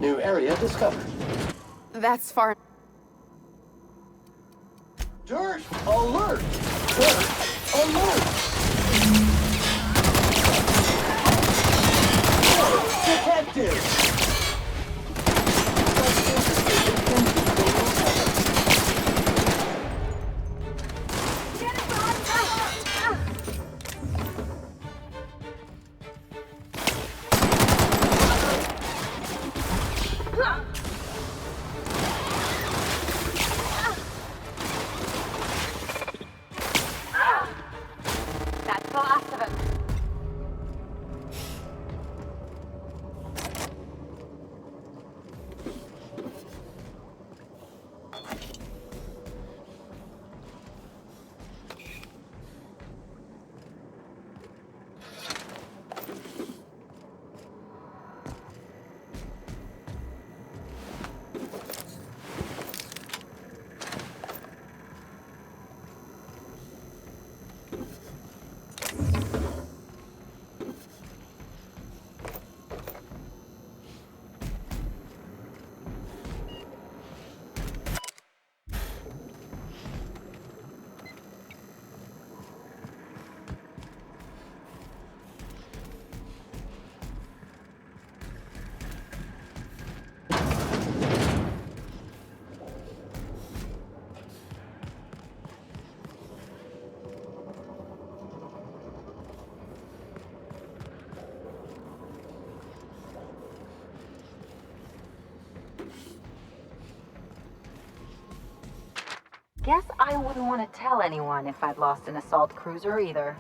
New area discovered. That's far. Dirt alert! Dirt alert! Detective! That's the last of it. Guess I wouldn't want to tell anyone if I'd lost an assault cruiser either.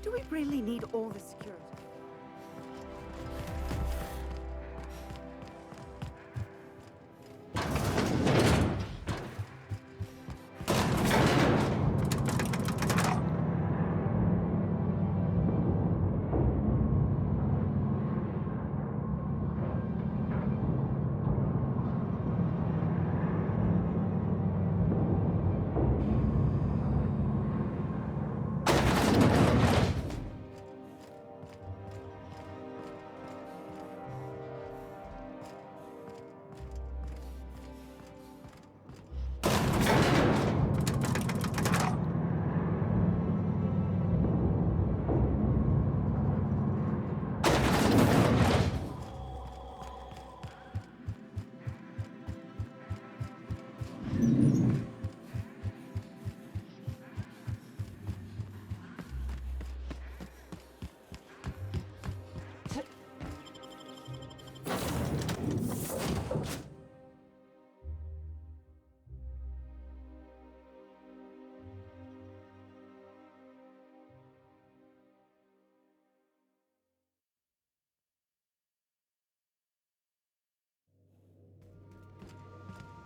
Do we really need all the security?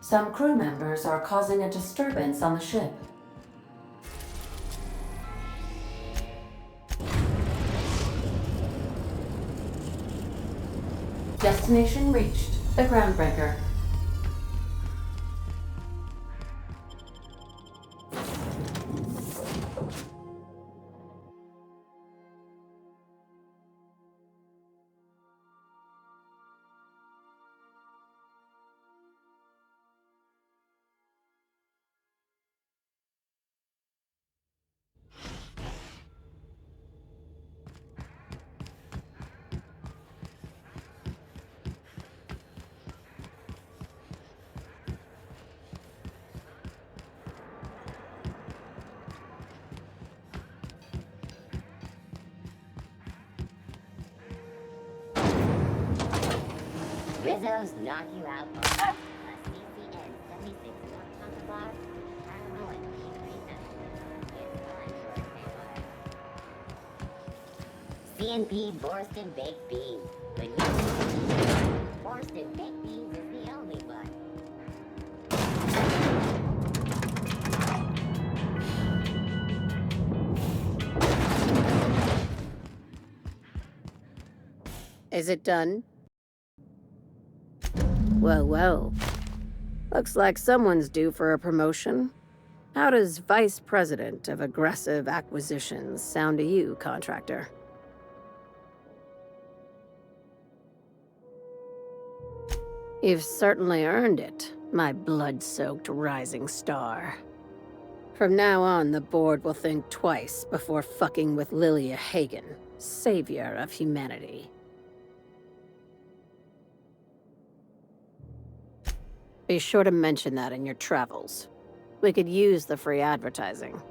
Some crew members are causing a disturbance on the ship. Destination reached. The Groundbreaker. Rizzo's knock you out. CCN 76 North Contra Bar. Paranoid. CNP Borston Baked Beans. But you Borston Baked Beans is the only one. Is it done? Well, well. Looks like someone's due for a promotion. How does Vice President of Aggressive Acquisitions sound to you, contractor? You've certainly earned it, my blood-soaked rising star. From now on, the board will think twice before fucking with Lilia Hagen, savior of humanity. Be sure to mention that in your travels. We could use the free advertising.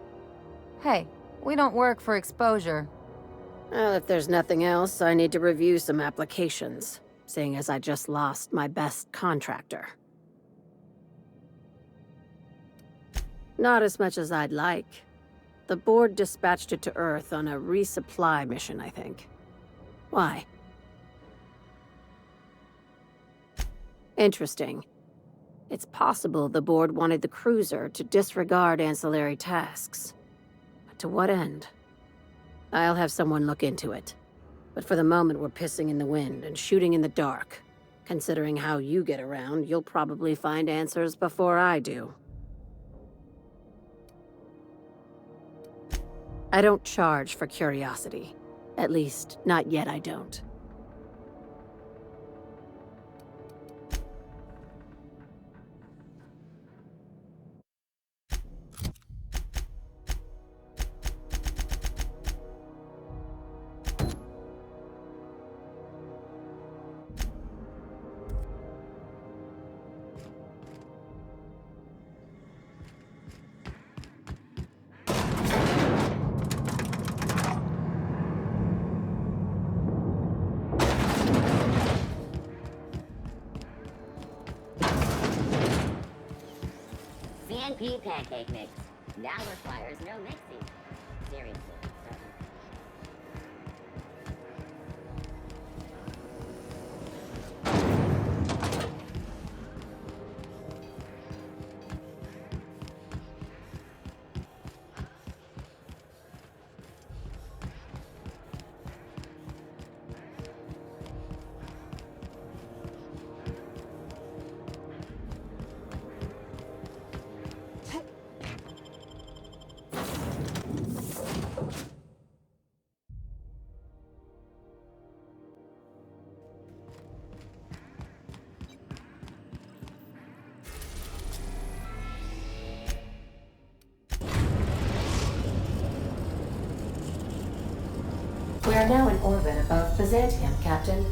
Hey, we don't work for exposure. Well, if there's nothing else, I need to review some applications, seeing as I just lost my best contractor. Not as much as I'd like. The board dispatched it to Earth on a resupply mission, I think. Why? Interesting. It's possible the board wanted the cruiser to disregard ancillary tasks. But to what end? I'll have someone look into it. But for the moment, we're pissing in the wind and shooting in the dark. Considering how you get around, you'll probably find answers before I do. I don't charge for curiosity. At least, not yet I don't. CNP pancake mix. Now requires no mixing. Seriously. We are now in orbit above Byzantium, Captain.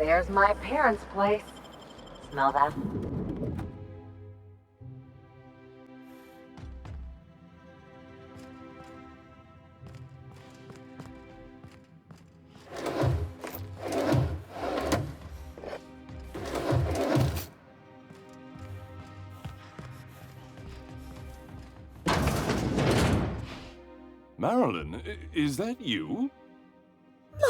There's my parents' place. Smell that? Marilyn, is that you?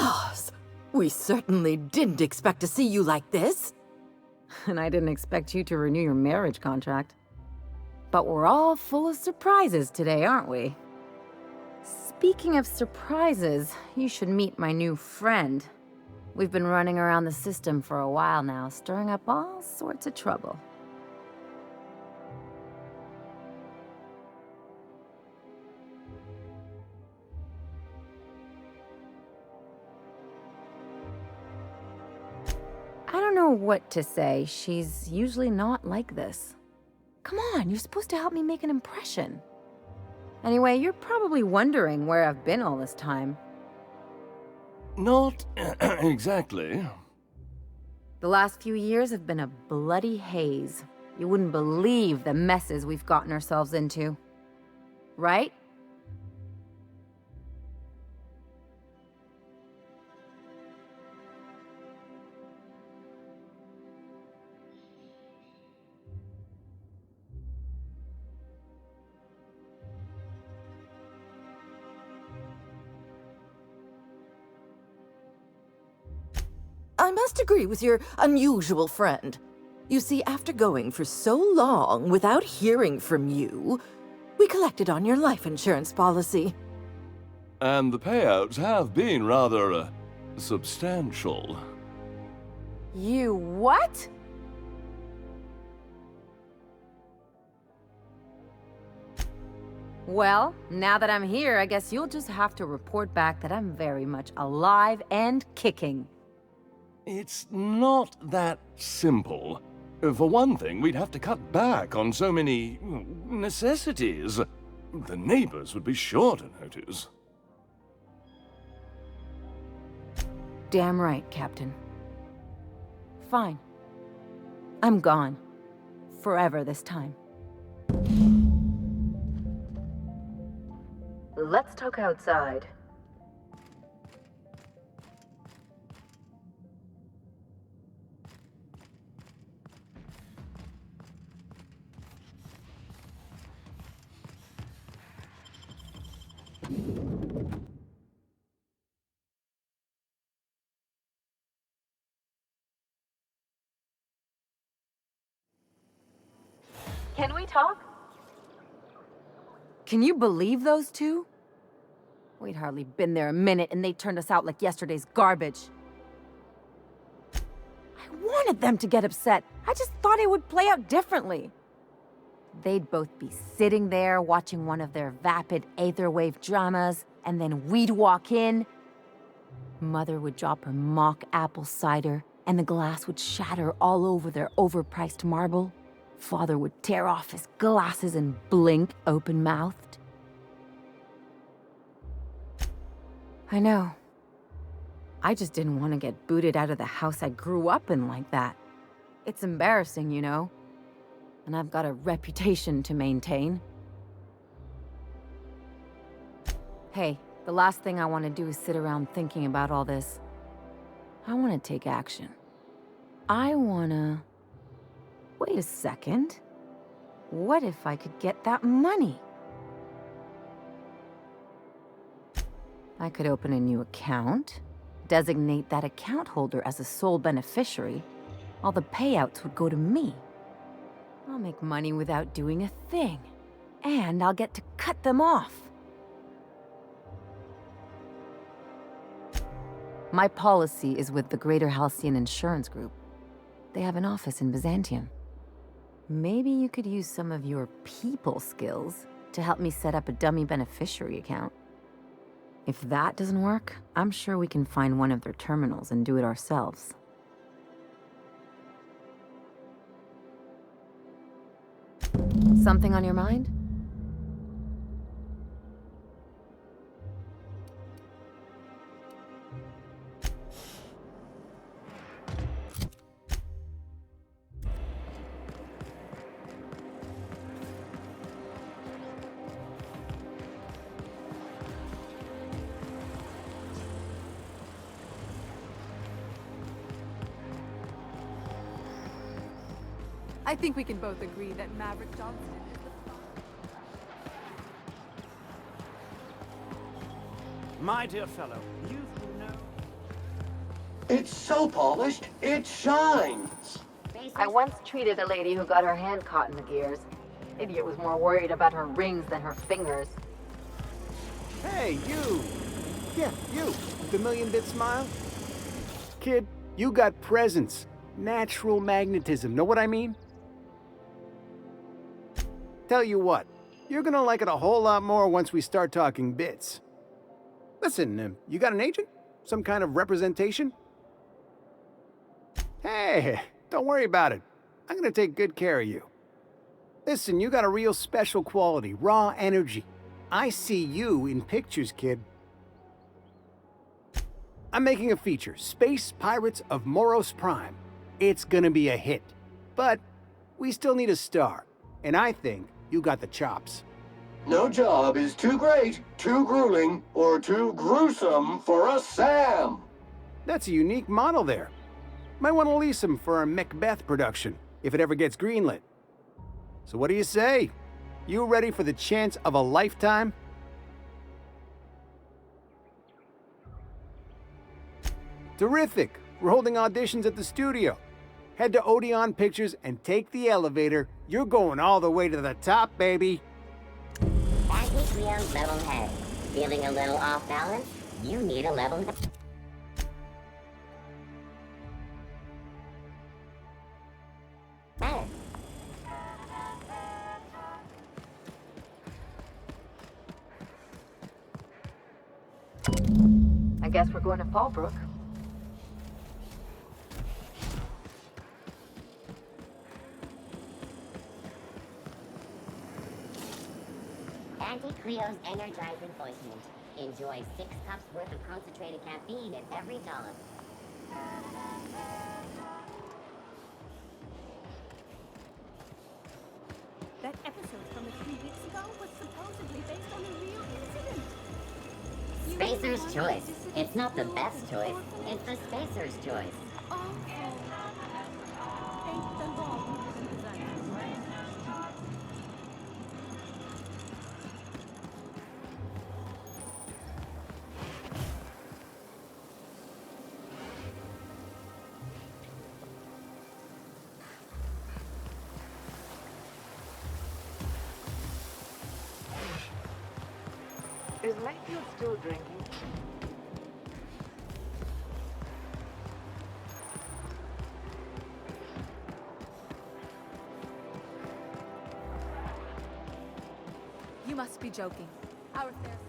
Lars, we certainly didn't expect to see you like this. And I didn't expect you to renew your marriage contract. But we're all full of surprises today, aren't we? Speaking of surprises, you should meet my new friend. We've been running around the system for a while now, stirring up all sorts of trouble. I don't know what to say. She's usually not like this. Come on, you're supposed to help me make an impression. Anyway, you're probably wondering where I've been all this time. Not exactly. The last few years have been a bloody haze. You wouldn't believe the messes we've gotten ourselves into. Right? I must agree with your unusual friend. You see, after going for so long without hearing from you, we collected on your life insurance policy. And the payouts have been rather, substantial. You what? Well, now that I'm here, I guess you'll just have to report back that I'm very much alive and kicking. It's not that simple. For one thing, we'd have to cut back on so many necessities. The neighbors would be sure to notice. Damn right, Captain. Fine. I'm gone. Forever this time. Let's talk outside. Can we talk? Can you believe those two? We'd hardly been there a minute and they turned us out like yesterday's garbage. I wanted them to get upset. I just thought it would play out differently. They'd both be sitting there watching one of their vapid aetherwave dramas, and then we'd walk in. Mother would drop her mock apple cider, and the glass would shatter all over their overpriced marble. Father would tear off his glasses and blink open-mouthed. I know. I just didn't want to get booted out of the house I grew up in like that. It's embarrassing, you know. And I've got a reputation to maintain. Hey, the last thing I want to do is sit around thinking about all this. I want to take action. I want to... Wait a second. What if I could get that money? I could open a new account, designate that account holder as a sole beneficiary. All the payouts would go to me. I'll make money without doing a thing. And I'll get to cut them off. My policy is with the Greater Halcyon Insurance Group. They have an office in Byzantium. Maybe you could use some of your people skills to help me set up a dummy beneficiary account. If that doesn't work, I'm sure we can find one of their terminals and do it ourselves. Something on your mind? I think we can both agree that Maverick Johnson is the... My dear fellow, you know... It's so polished, it shines. I once treated a lady who got her hand caught in the gears. Idiot was more worried about her rings than her fingers. Hey, you! Yeah, you, with the million-bit smile. Kid, you got presence. Natural magnetism, know what I mean? Tell you what, you're gonna like it a whole lot more once we start talking bits. Listen, you got an agent? Some kind of representation? Hey, don't worry about it. I'm gonna take good care of you. Listen, you got a real special quality, raw energy. I see you in pictures, kid. I'm making a feature, Space Pirates of Moros Prime. It's gonna be a hit. But we still need a star, and I think you got the chops. No job is too great, too grueling, or too gruesome for a Sam. That's a unique model there. Might want to lease him for a Macbeth production, if it ever gets greenlit. So what do you say? You ready for the chance of a lifetime? Terrific! We're holding auditions at the studio. Head to Odeon Pictures and take the elevator. You're going all the way to the top, baby. Anti-Creo's level head. Feeling a little off balance? You need a level head. Better. I guess we're going to Fallbrook. Anti-Creo's energizing ointment. Enjoy 6 cups worth of concentrated caffeine in every dollop. That episode from a few weeks ago was supposedly based on a real incident. Spacer's choice. It's not the best choice. It's the Spacer's choice. Ain't the law representatives, right? Is Mayfield still drinking? You must be joking. Our therapist.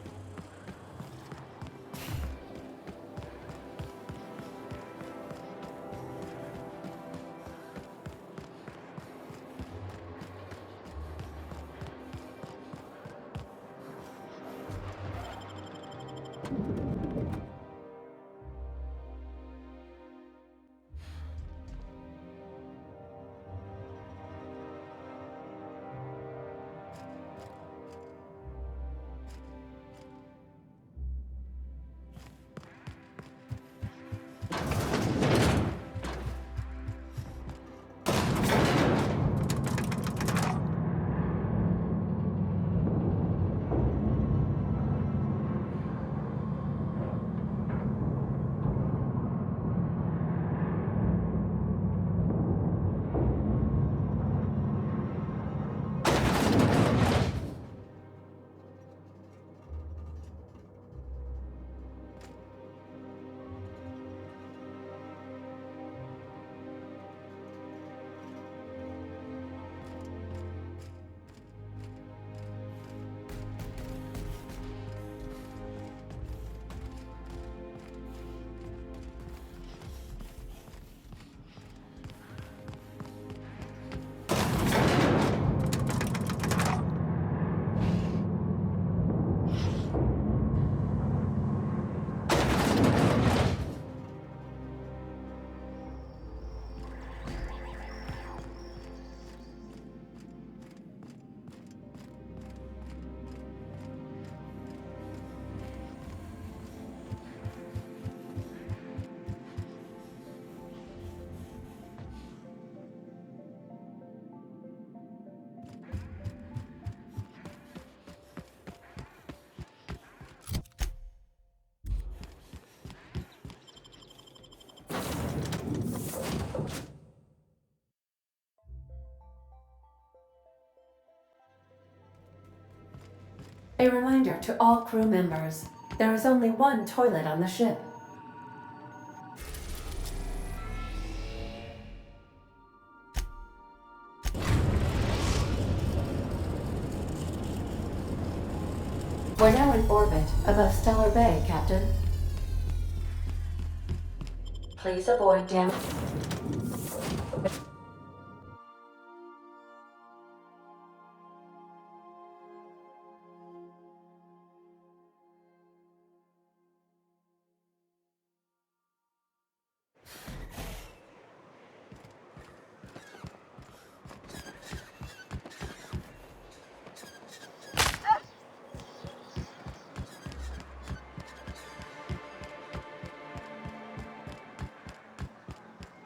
A reminder to all crew members, there is only one toilet on the ship. We're now in orbit above Stellar Bay, Captain. Please avoid damage.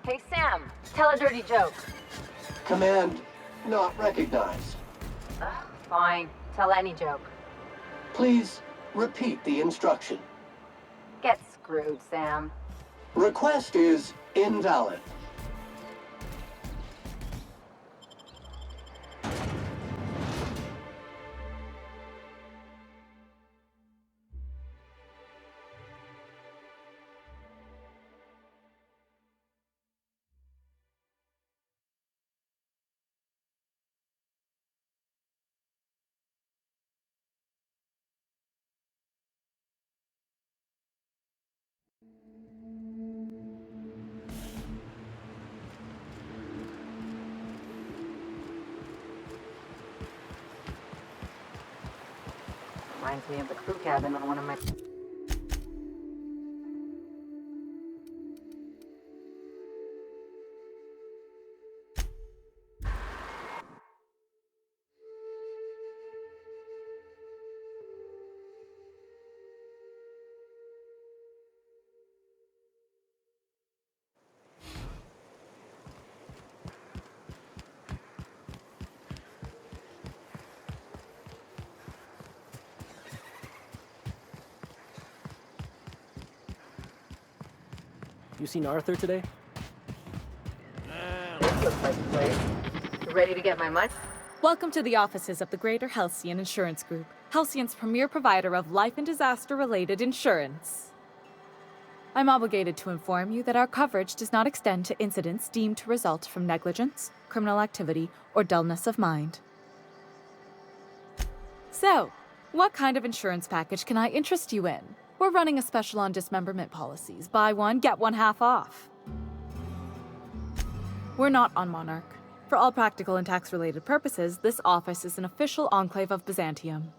Hey, Sam, tell a dirty joke. Command not recognized. Fine, tell any joke. Please repeat the instruction. Get screwed, Sam. Request is invalid. Reminds me of the crew cabin on one of my... You seen Arthur today? This looks like a place. You ready to get my money? Welcome to the offices of the Greater Halcyon Insurance Group, Halcyon's premier provider of life and disaster-related insurance. I'm obligated to inform you that our coverage does not extend to incidents deemed to result from negligence, criminal activity, or dullness of mind. So, what kind of insurance package can I interest you in? We're running a special on dismemberment policies. Buy one, get one half off. We're not on Monarch. For all practical and tax-related purposes, this office is an official enclave of Byzantium.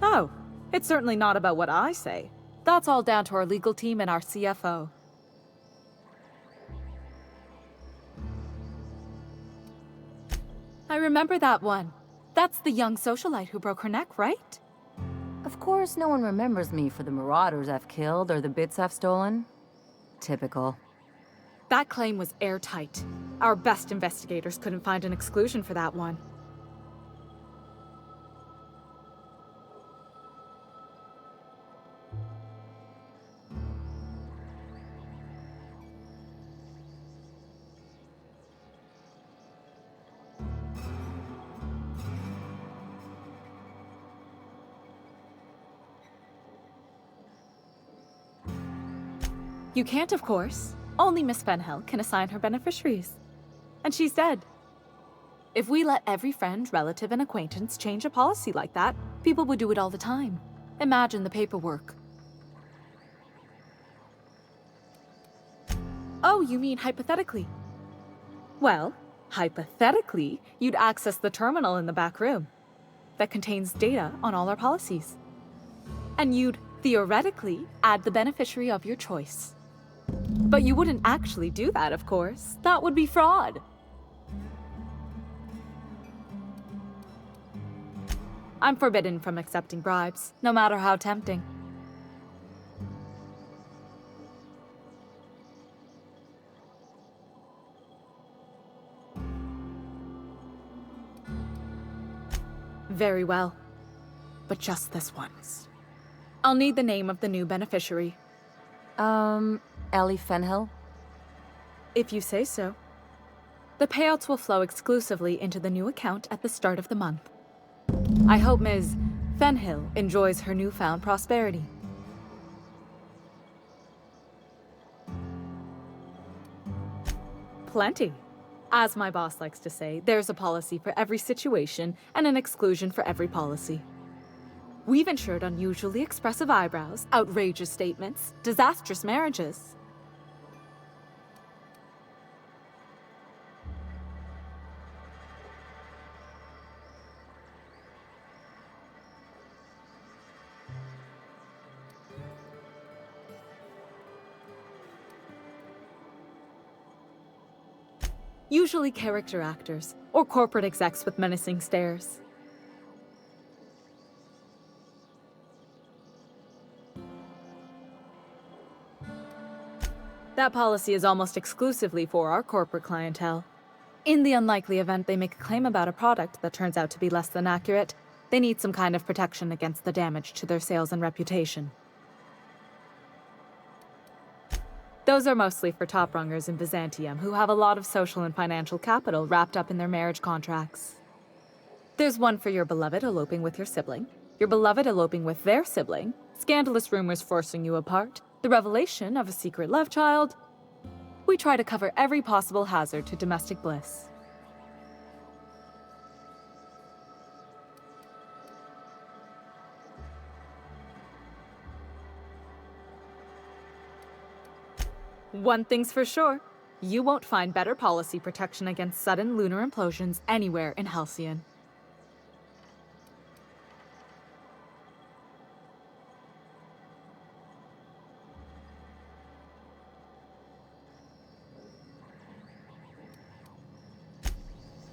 Oh, it's certainly not about what I say. That's all down to our legal team and our CFO. I remember that one. That's the young socialite who broke her neck, right? Of course, no one remembers me for the marauders I've killed or the bits I've stolen. Typical. That claim was airtight. Our best investigators couldn't find an exclusion for that one. You can't, of course. Only Miss Fenhill can assign her beneficiaries. And she's dead. If we let every friend, relative, and acquaintance change a policy like that, people would do it all the time. Imagine the paperwork. Oh, you mean hypothetically? Well, hypothetically, you'd access the terminal in the back room that contains data on all our policies. And you'd, theoretically, add the beneficiary of your choice. But you wouldn't actually do that, of course. That would be fraud. I'm forbidden from accepting bribes, no matter how tempting. Very well. But just this once. I'll need the name of the new beneficiary. Ellie Fenhill? If you say so. The payouts will flow exclusively into the new account at the start of the month. I hope Ms. Fenhill enjoys her newfound prosperity. Plenty. As my boss likes to say, there's a policy for every situation and an exclusion for every policy. We've insured unusually expressive eyebrows, outrageous statements, disastrous marriages. Usually character actors, or corporate execs with menacing stares. That policy is almost exclusively for our corporate clientele. In the unlikely event they make a claim about a product that turns out to be less than accurate, they need some kind of protection against the damage to their sales and reputation. Those are mostly for top-rungers in Byzantium who have a lot of social and financial capital wrapped up in their marriage contracts. There's one for your beloved eloping with your sibling, your beloved eloping with their sibling, scandalous rumors forcing you apart, the revelation of a secret love child. We try to cover every possible hazard to domestic bliss. One thing's for sure, you won't find better policy protection against sudden lunar implosions anywhere in Halcyon.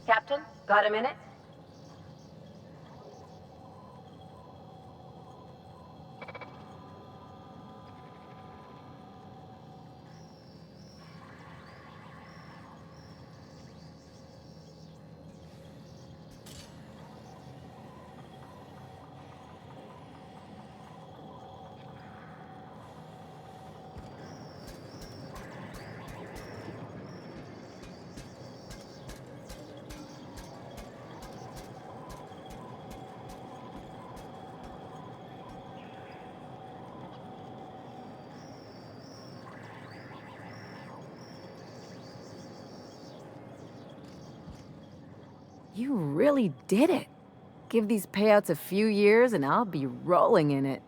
Captain, got a minute? You really did it. Give these payouts a few years and I'll be rolling in it.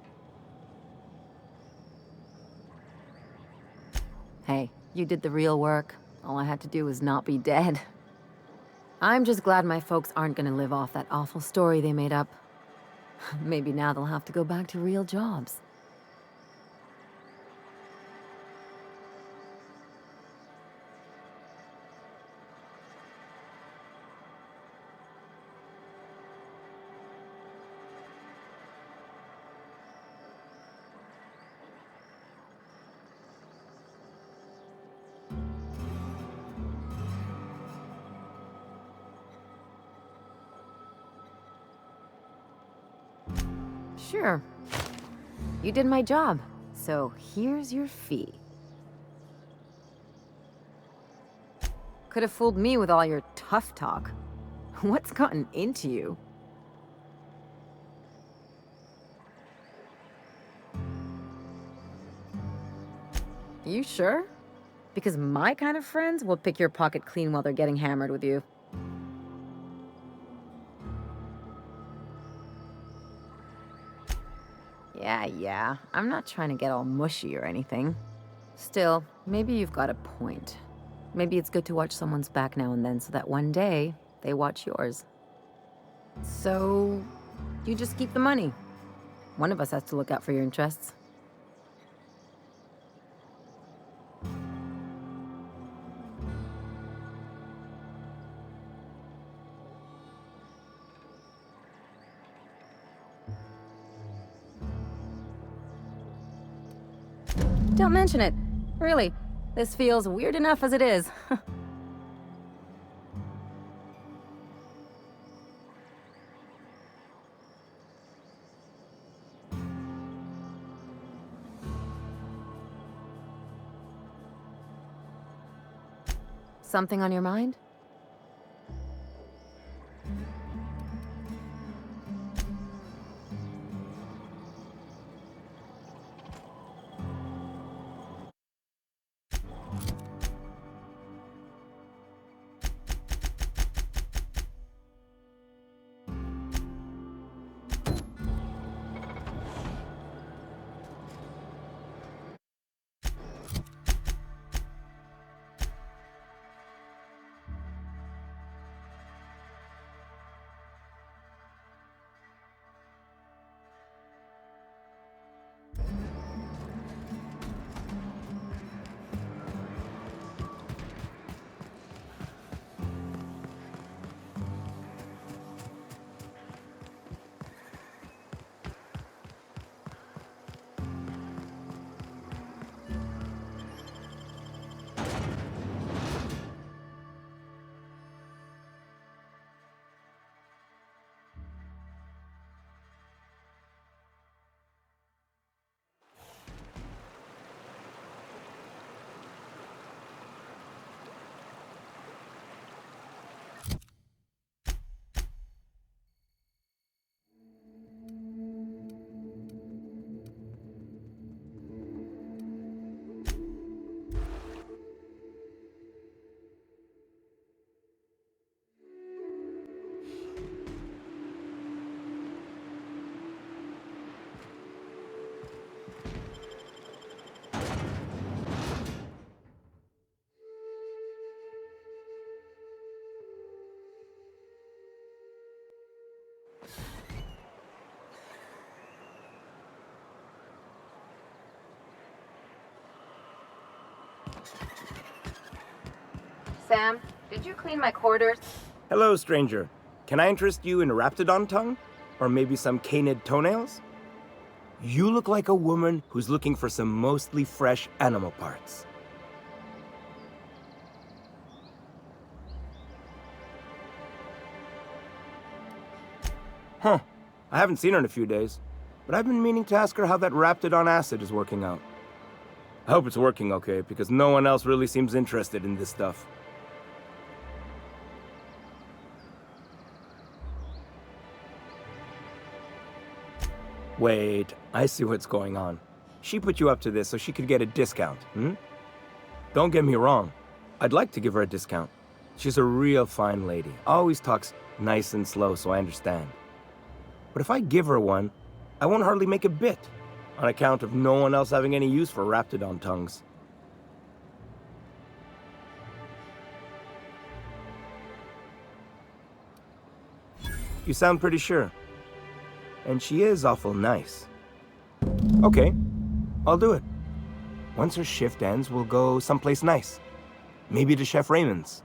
Hey, you did the real work. All I had to do was not be dead. I'm just glad my folks aren't gonna live off that awful story they made up. Maybe now they'll have to go back to real jobs. Sure. You did my job, so here's your fee. Could have fooled me with all your tough talk. What's gotten into you? You sure? Because my kind of friends will pick your pocket clean while they're getting hammered with you. Yeah, I'm not trying to get all mushy or anything. Still, maybe you've got a point. Maybe it's good to watch someone's back now and then so that one day, they watch yours. So, you just keep the money. One of us has to look out for your interests. Don't mention it. Really, this feels weird enough as it is. Something on your mind? Sam, did you clean my quarters? Hello, stranger. Can I interest you in Raptidon tongue? Or maybe some canid toenails? You look like a woman who's looking for some mostly fresh animal parts. Huh. I haven't seen her in a few days, but I've been meaning to ask her how that Raptidon acid is working out. I hope it's working okay, because no one else really seems interested in this stuff. Wait, I see what's going on. She put you up to this so she could get a discount, hmm? Don't get me wrong. I'd like to give her a discount. She's a real fine lady. Always talks nice and slow, so I understand. But if I give her one, I won't hardly make a bit, on account of no one else having any use for Raptidon tongues. You sound pretty sure. And she is awful nice. Okay, I'll do it. Once her shift ends, we'll go someplace nice. Maybe to Chef Raymond's.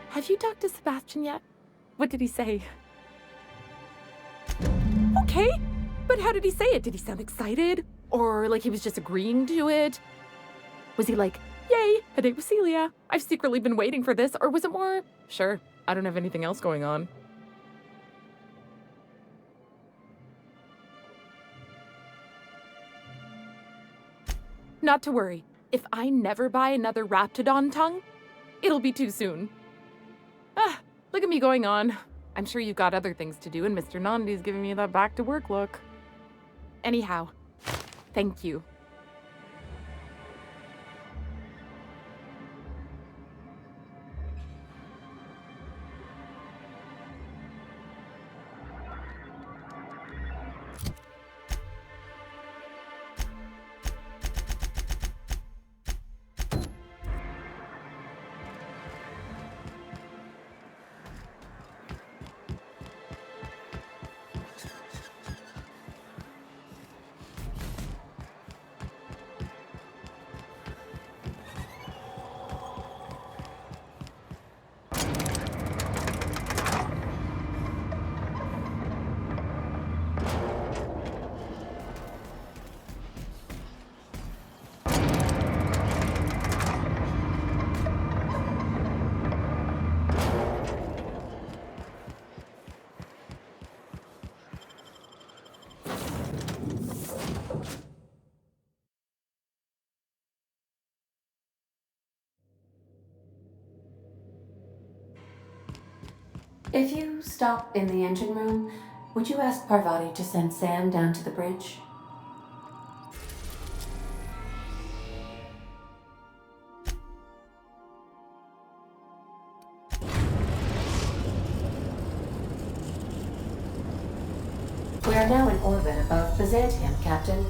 Have you talked to Sebastian yet? What did he say? Okay, but how did he say it? Did he sound excited? Or like he was just agreeing to it? Was he like, yay, a date with Celia? I've secretly been waiting for this. Or was it more, sure, I don't have anything else going on? Not to worry. If I never buy another Raptidon tongue, it'll be too soon. Ah, look at me going on. I'm sure you've got other things to do, and Mr. Nandi's giving me that back-to-work look. Anyhow, thank you. If you stop in the engine room, would you ask Parvati to send Sam down to the bridge? We are now in orbit above Byzantium, Captain.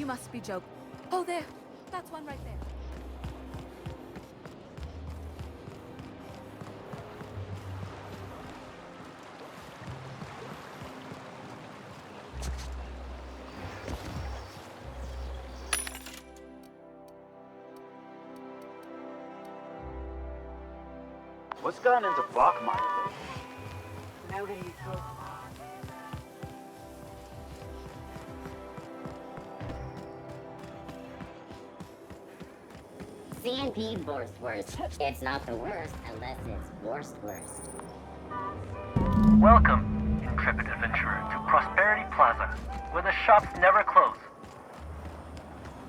You must be joking. Oh, there. That's one right there. What's gone into Bachmeyer? Nobody's so CNP Borstwurst. It's not the worst unless it's Borstwurst. Welcome, intrepid adventurer, to Prosperity Plaza, where the shops never close.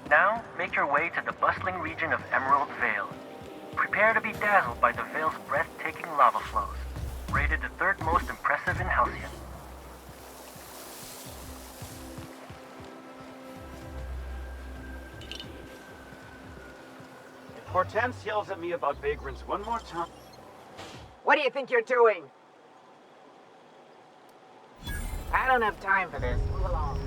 Now, make your way to the bustling region of Emerald Vale. Prepare to be dazzled by the Vale's breathtaking lava flows, rated the third most impressive in Halcyon. If Hortense yells at me about vagrants one more time... What do you think you're doing? I don't have time for this. Move along.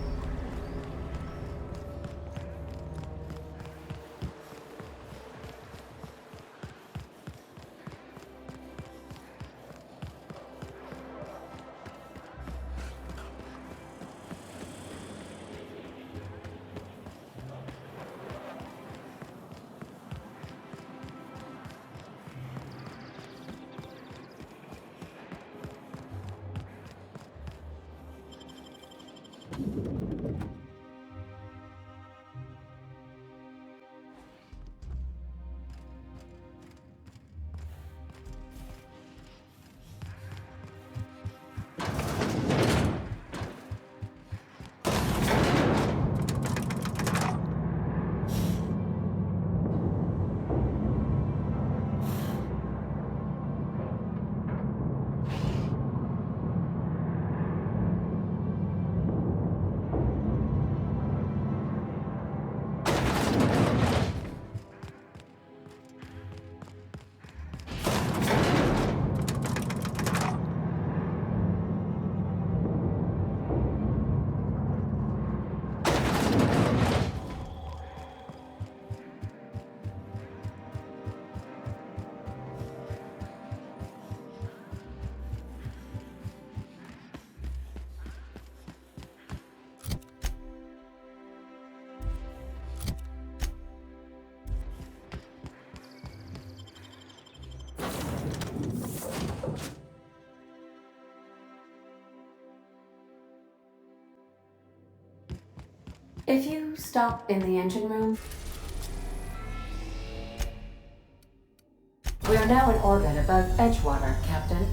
If you stop in the engine room... We are now in orbit above Edgewater, Captain.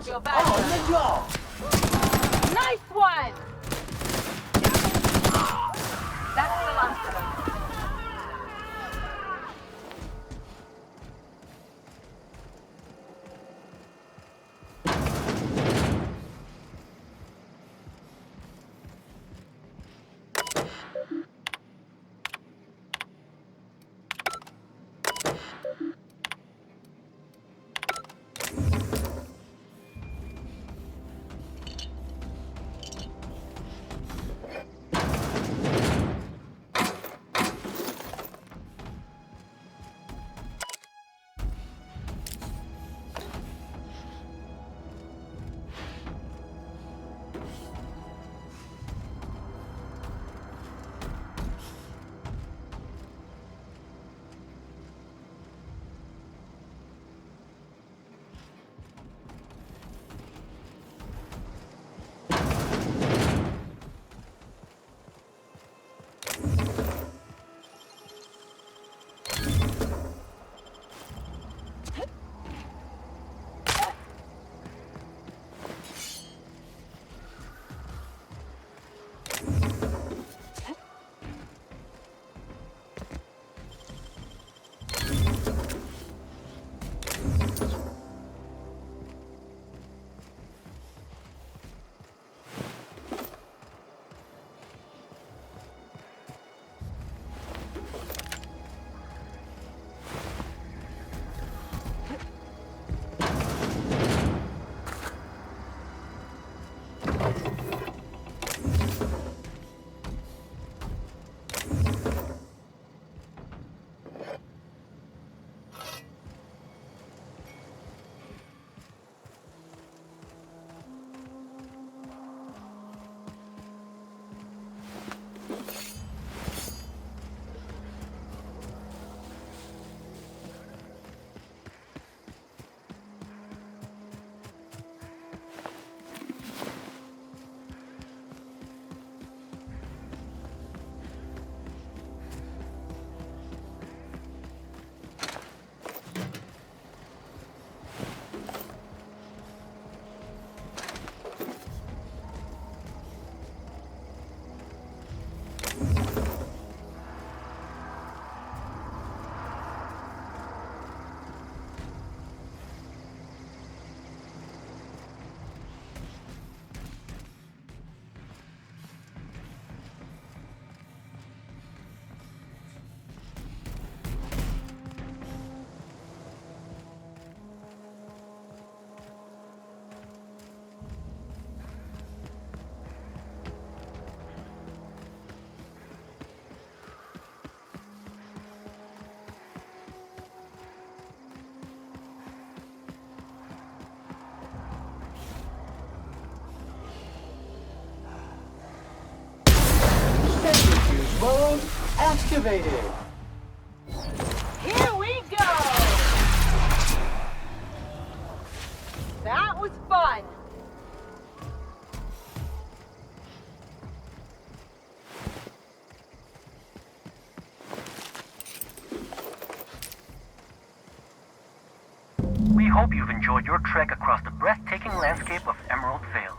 Go back. On the jaw. Nice one! That's the last of them. Centrifuge mode activated. Here we go! That was fun! We hope you've enjoyed your trek across the breathtaking landscape of Emerald Vale,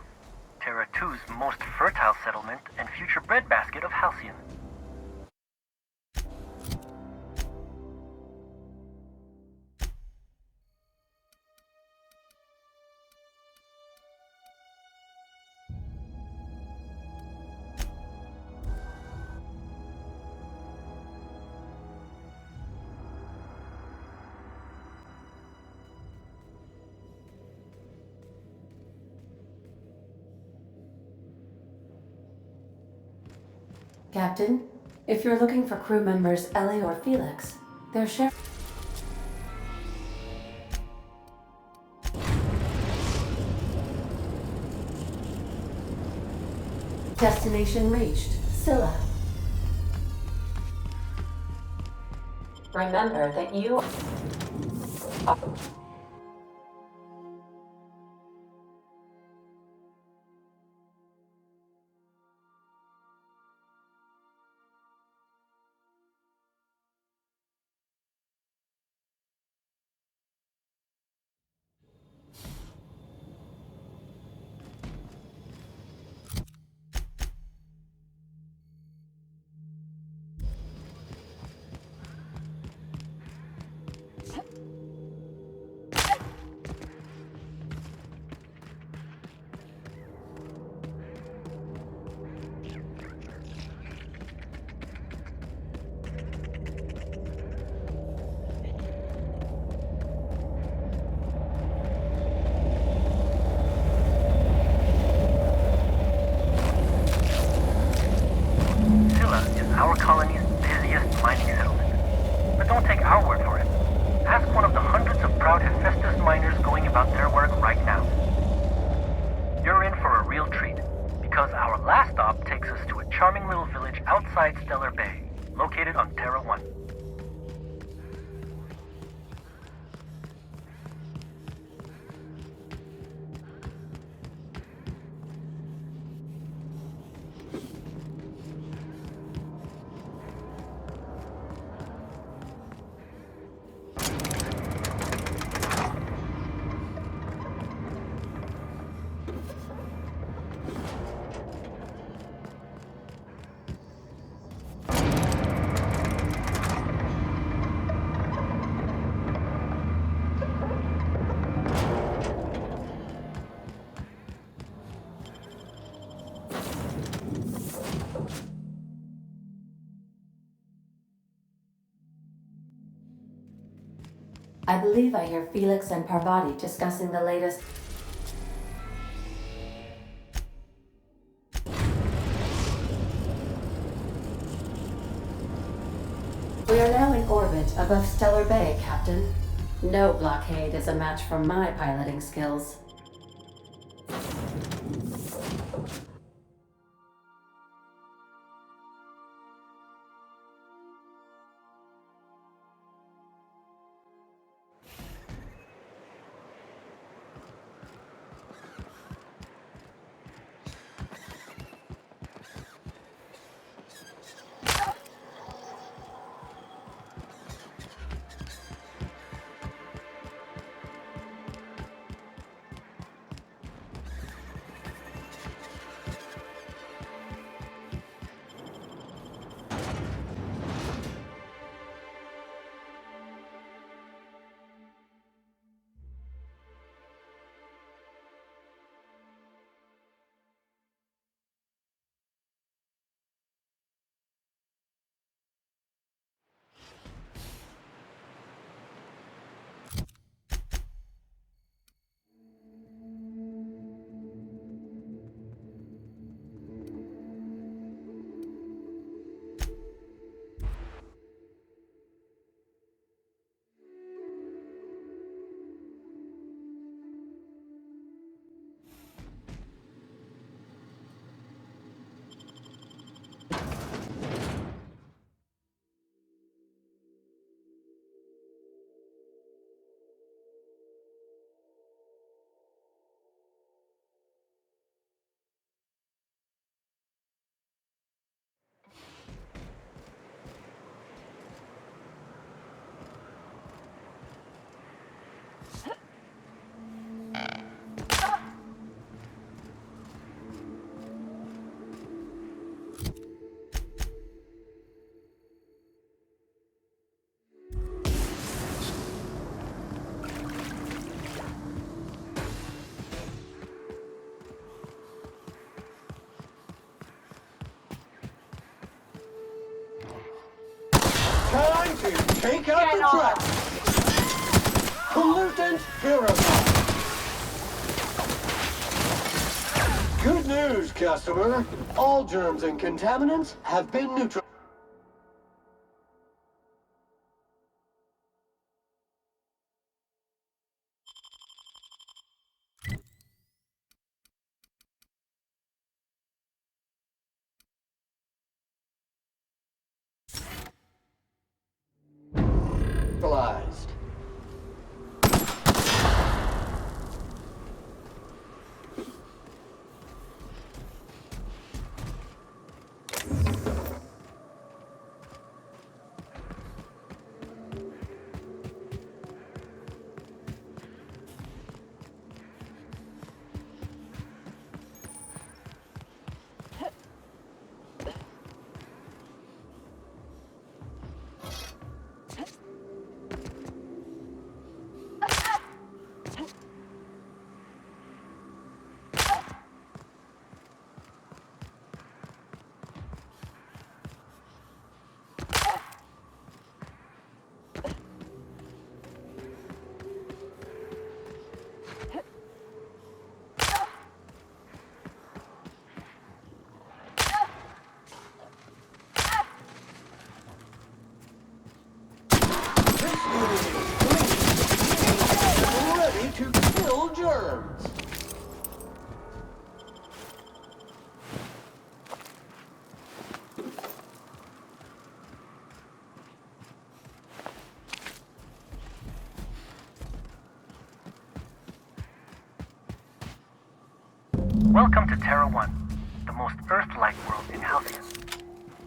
Terra 2's most fertile settlement and future breadbasket of Halcyon. Captain, if you're looking for crew members Ellie or Felix, they're sharing. Destination reached. Scylla. Remember that you... our colony's busiest mining settlement. But don't take our word for it. Ask one of the hundreds of proud Hephaestus miners going about their work right now. You're in for a real treat, because our last stop takes us to a charming little village outside Stellar Bay, located on Terra 1. I believe I hear Felix and Parvati discussing the latest. We are now in orbit above Stellar Bay, Captain. No blockade is a match for my piloting skills. Time to take out the trash! Pollutant purified! Good news, customer. All germs and contaminants have been neutralized. Welcome to Terra 1, the most Earth-like world in Halcyon.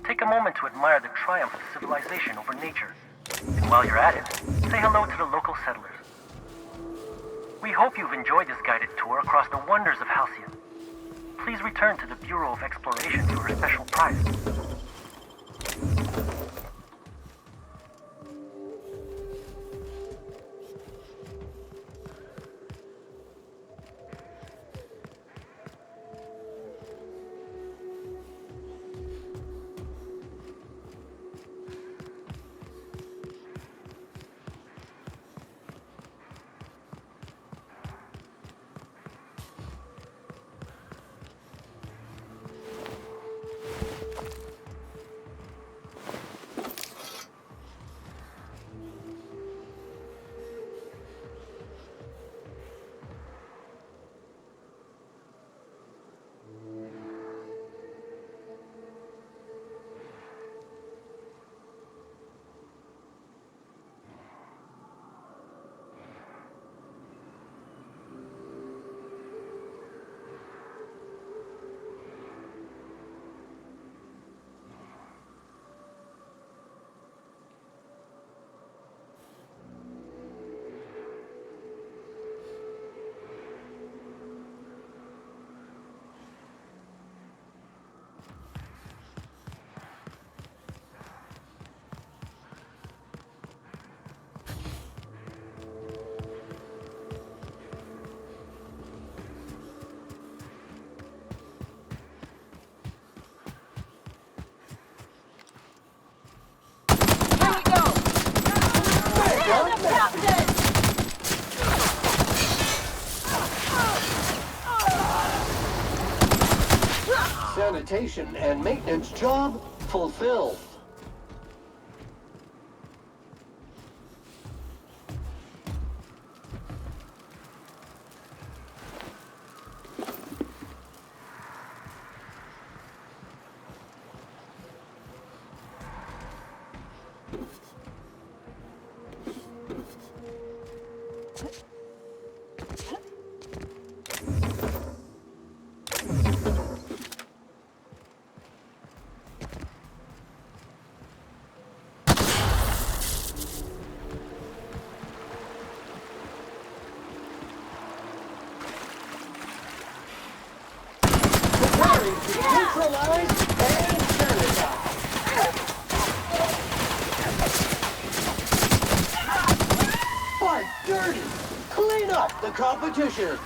Take a moment to admire the triumph of civilization over nature. And while you're at it, say hello to the local settlers. We hope you've enjoyed this guided tour across the wonders of Halcyon. Please return to the Bureau of Exploration for a special prize. Sanitation and maintenance job fulfilled. Neutralize and sanitize. Fight dirty. Clean up the competition.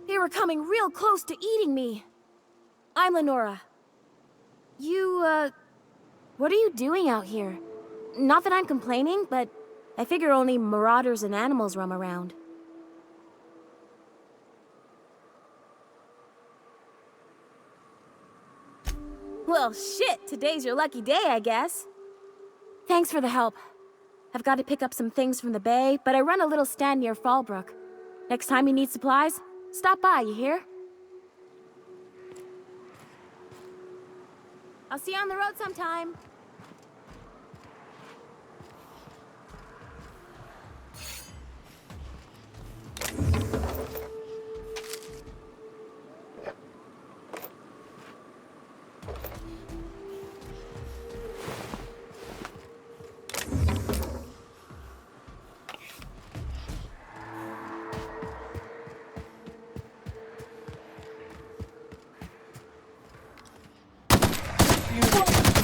They were coming real close to eating me. I'm Lenora. What are you doing out here? Not that I'm complaining, but I figure only marauders and animals roam around. Well, shit, today's your lucky day, I guess. Thanks for the help. I've got to pick up some things from the bay, but I run a little stand near Fallbrook. Next time you need supplies, stop by, you hear? I'll see you on the road sometime.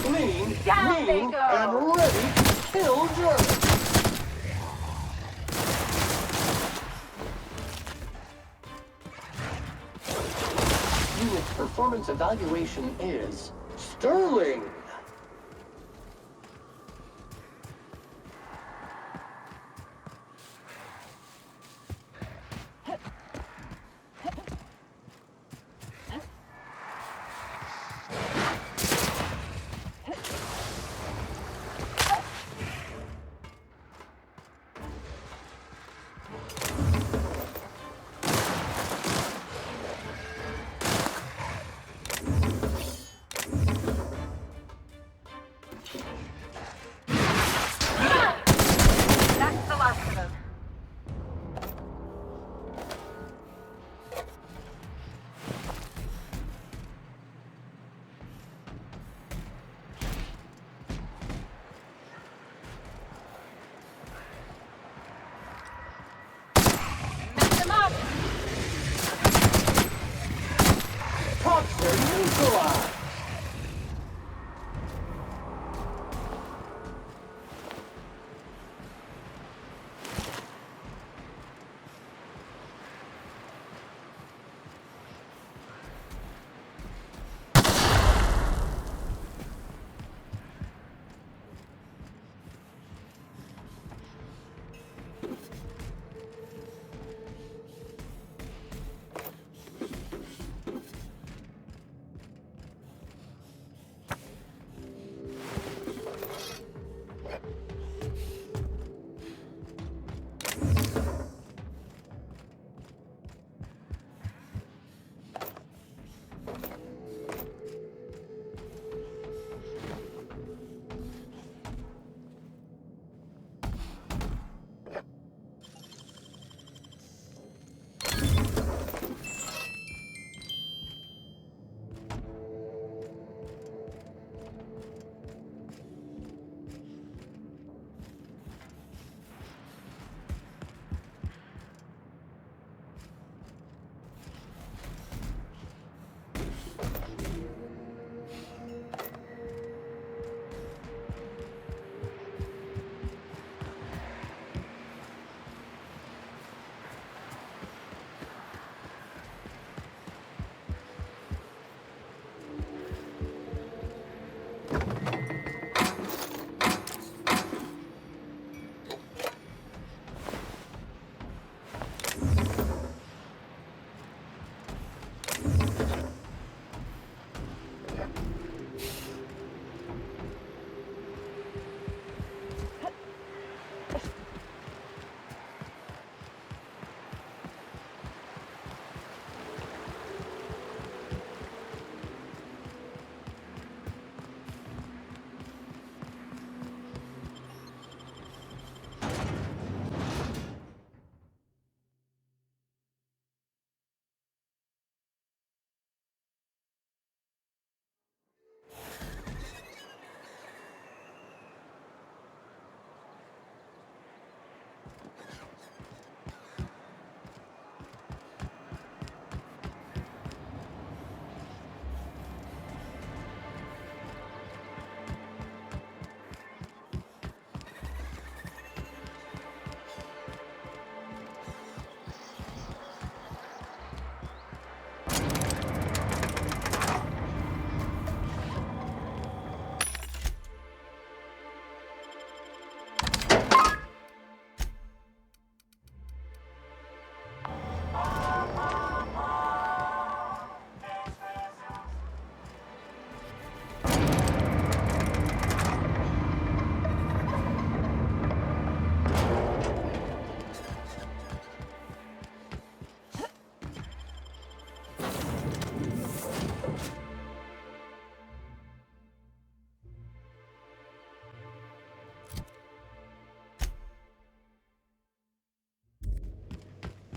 Clean, mean, and ready to kill Germans. Unit's performance evaluation is sterling.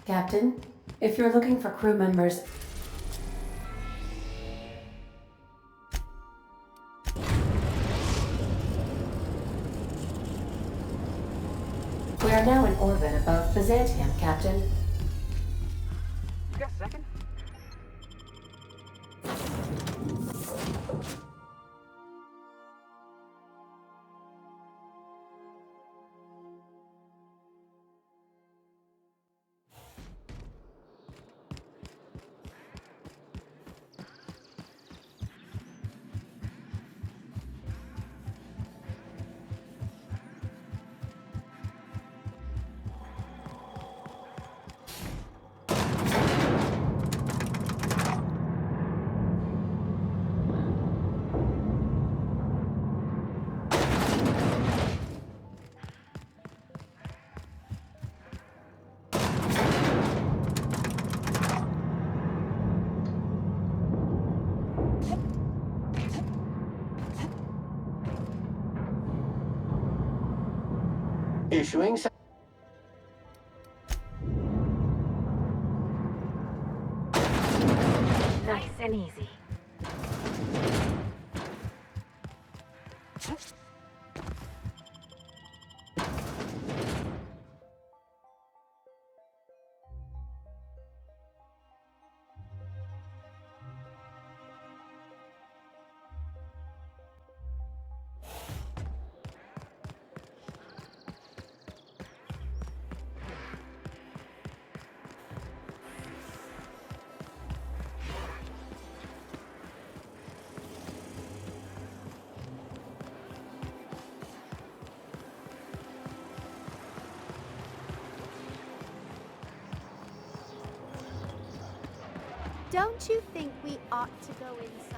Captain, if you're looking for crew members... We are now in orbit above Byzantium, Captain. You got a second? Issuing. Nice and easy. Don't you think we ought to go inside?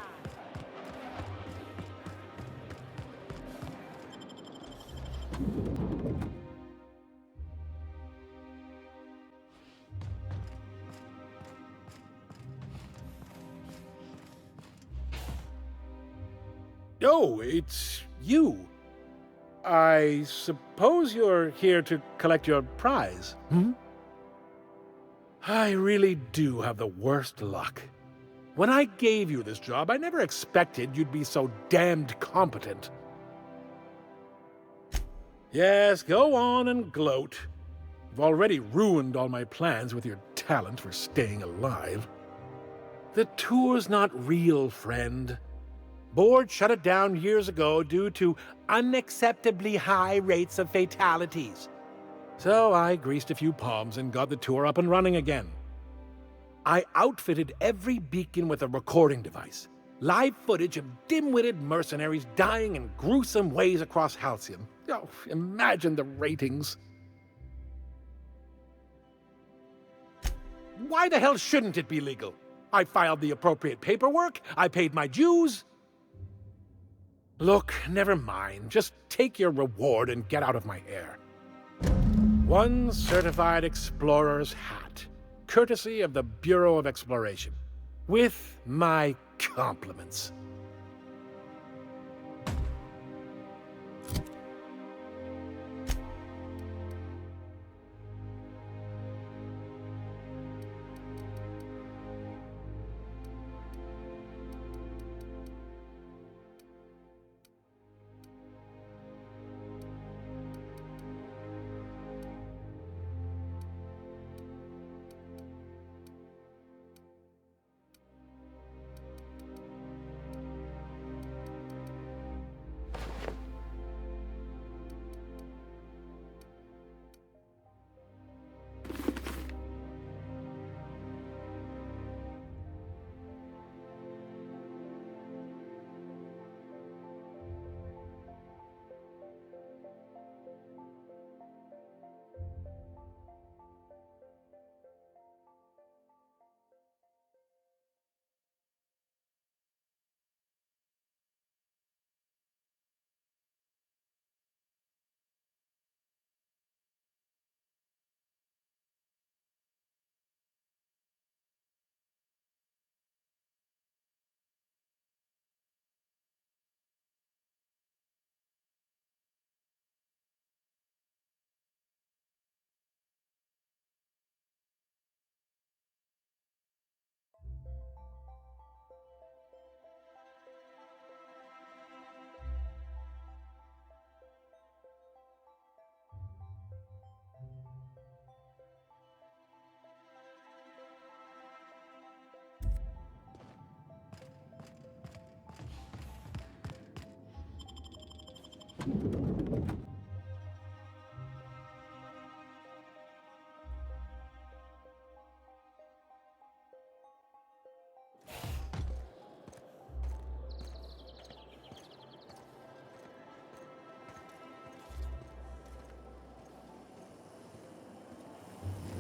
Oh, it's you. I suppose you're here to collect your prize, hmm? I really do have the worst luck. When I gave you this job, I never expected you'd be so damned competent. Yes, go on and gloat. You've already ruined all my plans with your talent for staying alive. The tour's not real, friend. Board shut it down years ago due to unacceptably high rates of fatalities. So I greased a few palms and got the tour up and running again. I outfitted every beacon with a recording device. Live footage of dim-witted mercenaries dying in gruesome ways across Halcyon. Oh, imagine the ratings. Why the hell shouldn't it be legal? I filed the appropriate paperwork, I paid my dues. Look, never mind. Just take your reward and get out of my hair. One certified explorer's hat, courtesy of the Bureau of Exploration, with my compliments.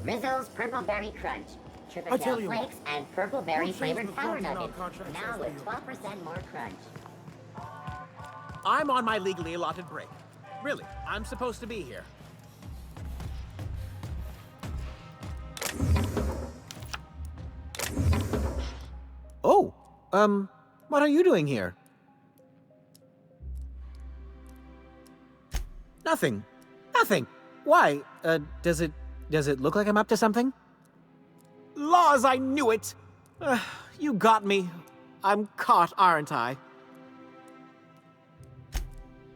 Rizzo's Purple Berry Crunch. I tell Triple you flakes and purple berry Who changed flavored the power terms in our nuggets. contract Now since with we- 12% more crunch. I'm on my legally allotted break. Really, I'm supposed to be here. Oh, what are you doing here? Nothing. Nothing. Why? Does it look like I'm up to something? Laws, I knew it! You got me. I'm caught, aren't I?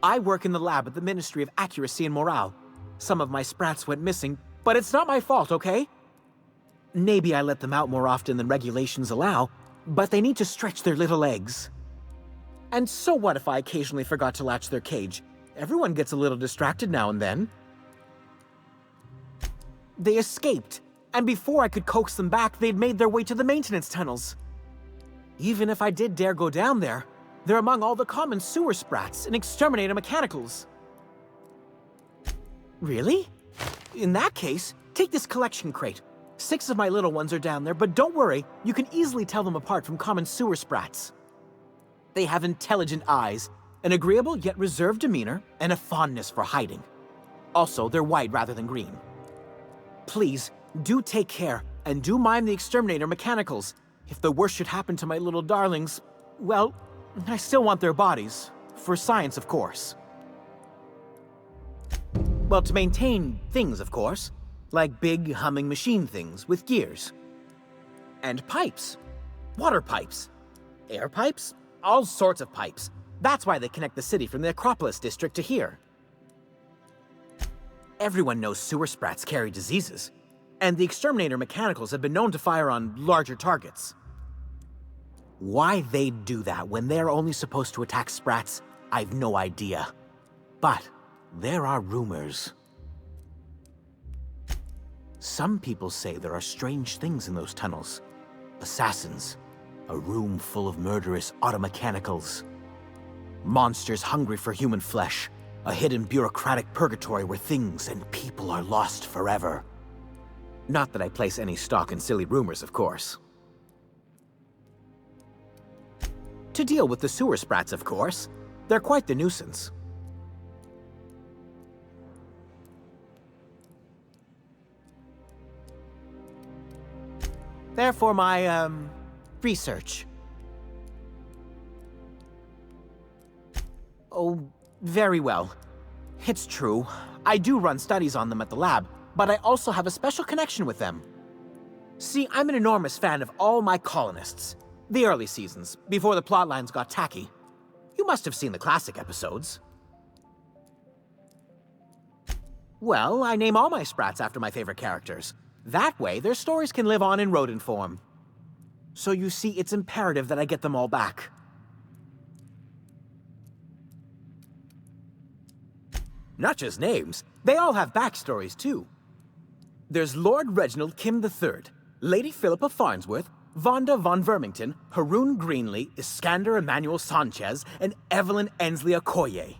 I work in the lab at the Ministry of Accuracy and Morale. Some of my sprats went missing, but it's not my fault, okay? Maybe I let them out more often than regulations allow, but they need to stretch their little legs. And so what if I occasionally forgot to latch their cage? Everyone gets a little distracted now and then. They escaped, and before I could coax them back, they'd made their way to the maintenance tunnels. Even if I did dare go down there, they're among all the common sewer sprats and exterminator mechanicals. Really? In that case, take this collection crate. 6 of my little ones are down there, but don't worry, you can easily tell them apart from common sewer sprats. They have intelligent eyes, an agreeable yet reserved demeanor, and a fondness for hiding. Also, they're white rather than green. Please, do take care, and do mind the exterminator mechanicals. If the worst should happen to my little darlings, well, I still want their bodies. For science, of course. Well, to maintain things, of course. Like big, humming machine things with gears. And pipes. Water pipes. Air pipes. All sorts of pipes. That's why they connect the city from the Acropolis district to here. Everyone knows sewer sprats carry diseases. And the exterminator mechanicals have been known to fire on larger targets. Why they'd do that when they're only supposed to attack sprats, I've no idea. But there are rumors. Some people say there are strange things in those tunnels. Assassins, a room full of murderous automechanicals. Monsters hungry for human flesh, a hidden bureaucratic purgatory where things and people are lost forever. Not that I place any stock in silly rumors, of course. To deal with the sewer sprats, of course. They're quite the nuisance. Therefore, my, research. Oh, very well. It's true. I do run studies on them at the lab, but I also have a special connection with them. See, I'm an enormous fan of all my colonists. The early seasons, before the plotlines got tacky. You must have seen the classic episodes. Well, I name all my sprats after my favorite characters. That way, their stories can live on in rodent form. So you see, it's imperative that I get them all back. Not just names, they all have backstories too. There's Lord Reginald Kim III, Lady Philippa Farnsworth, Vonda von Vermington, Haroon Greenlee, Iskander Emmanuel Sanchez, and Evelyn Ensley Okoye.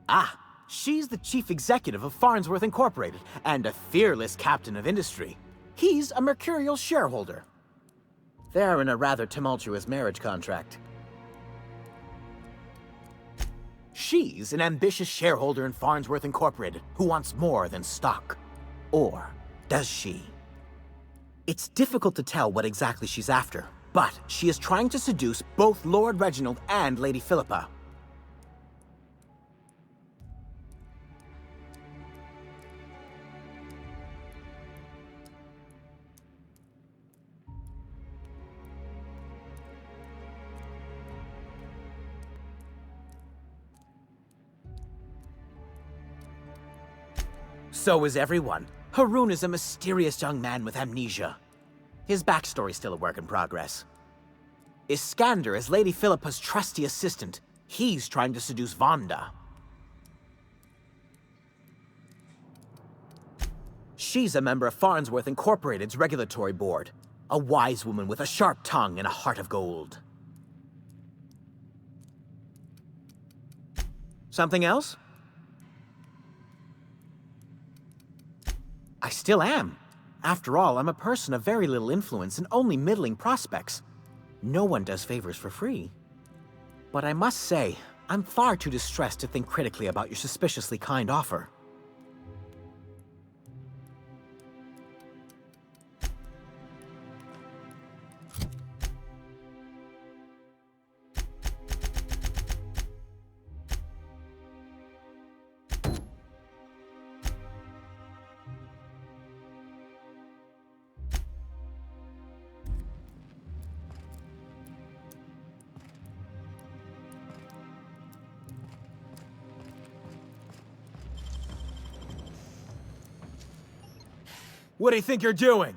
Ah, she's the chief executive of Farnsworth Incorporated and a fearless captain of industry. He's a mercurial shareholder. They're in a rather tumultuous marriage contract. She's an ambitious shareholder in Farnsworth Incorporated who wants more than stock. Or does she? It's difficult to tell what exactly she's after, but she is trying to seduce both Lord Reginald and Lady Philippa. So is everyone. Haroon is a mysterious young man with amnesia. His backstory's still a work in progress. Iskander is Lady Philippa's trusty assistant. He's trying to seduce Vonda. She's a member of Farnsworth Incorporated's regulatory board. A wise woman with a sharp tongue and a heart of gold. Something else? I still am. After all, I'm a person of very little influence and only middling prospects. No one does favors for free. But I must say, I'm far too distressed to think critically about your suspiciously kind offer. What do you think you're doing?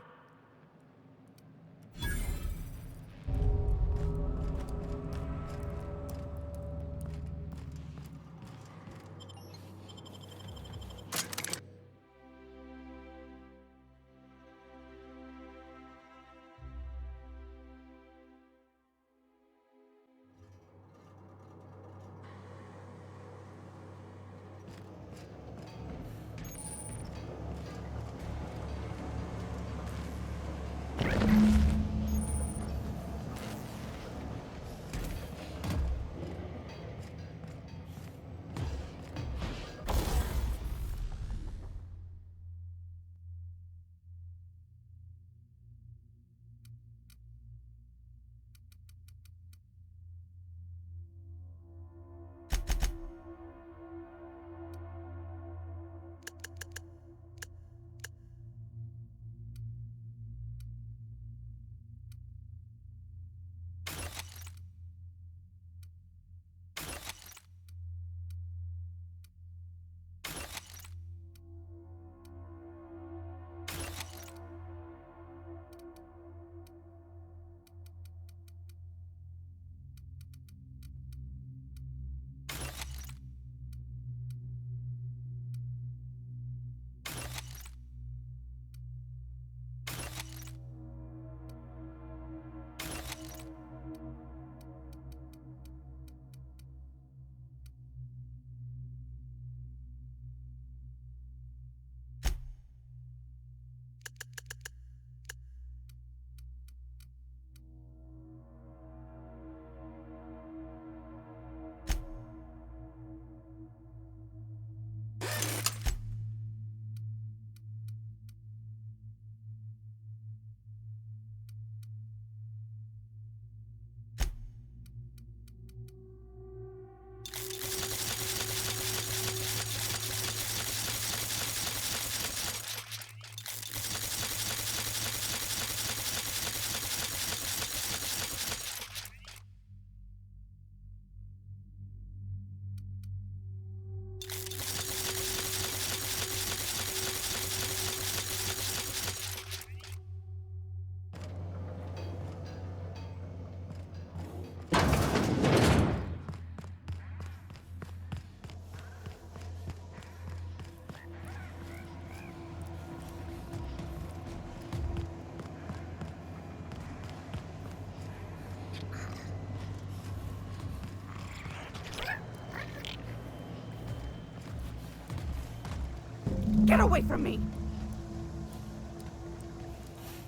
Get away from me!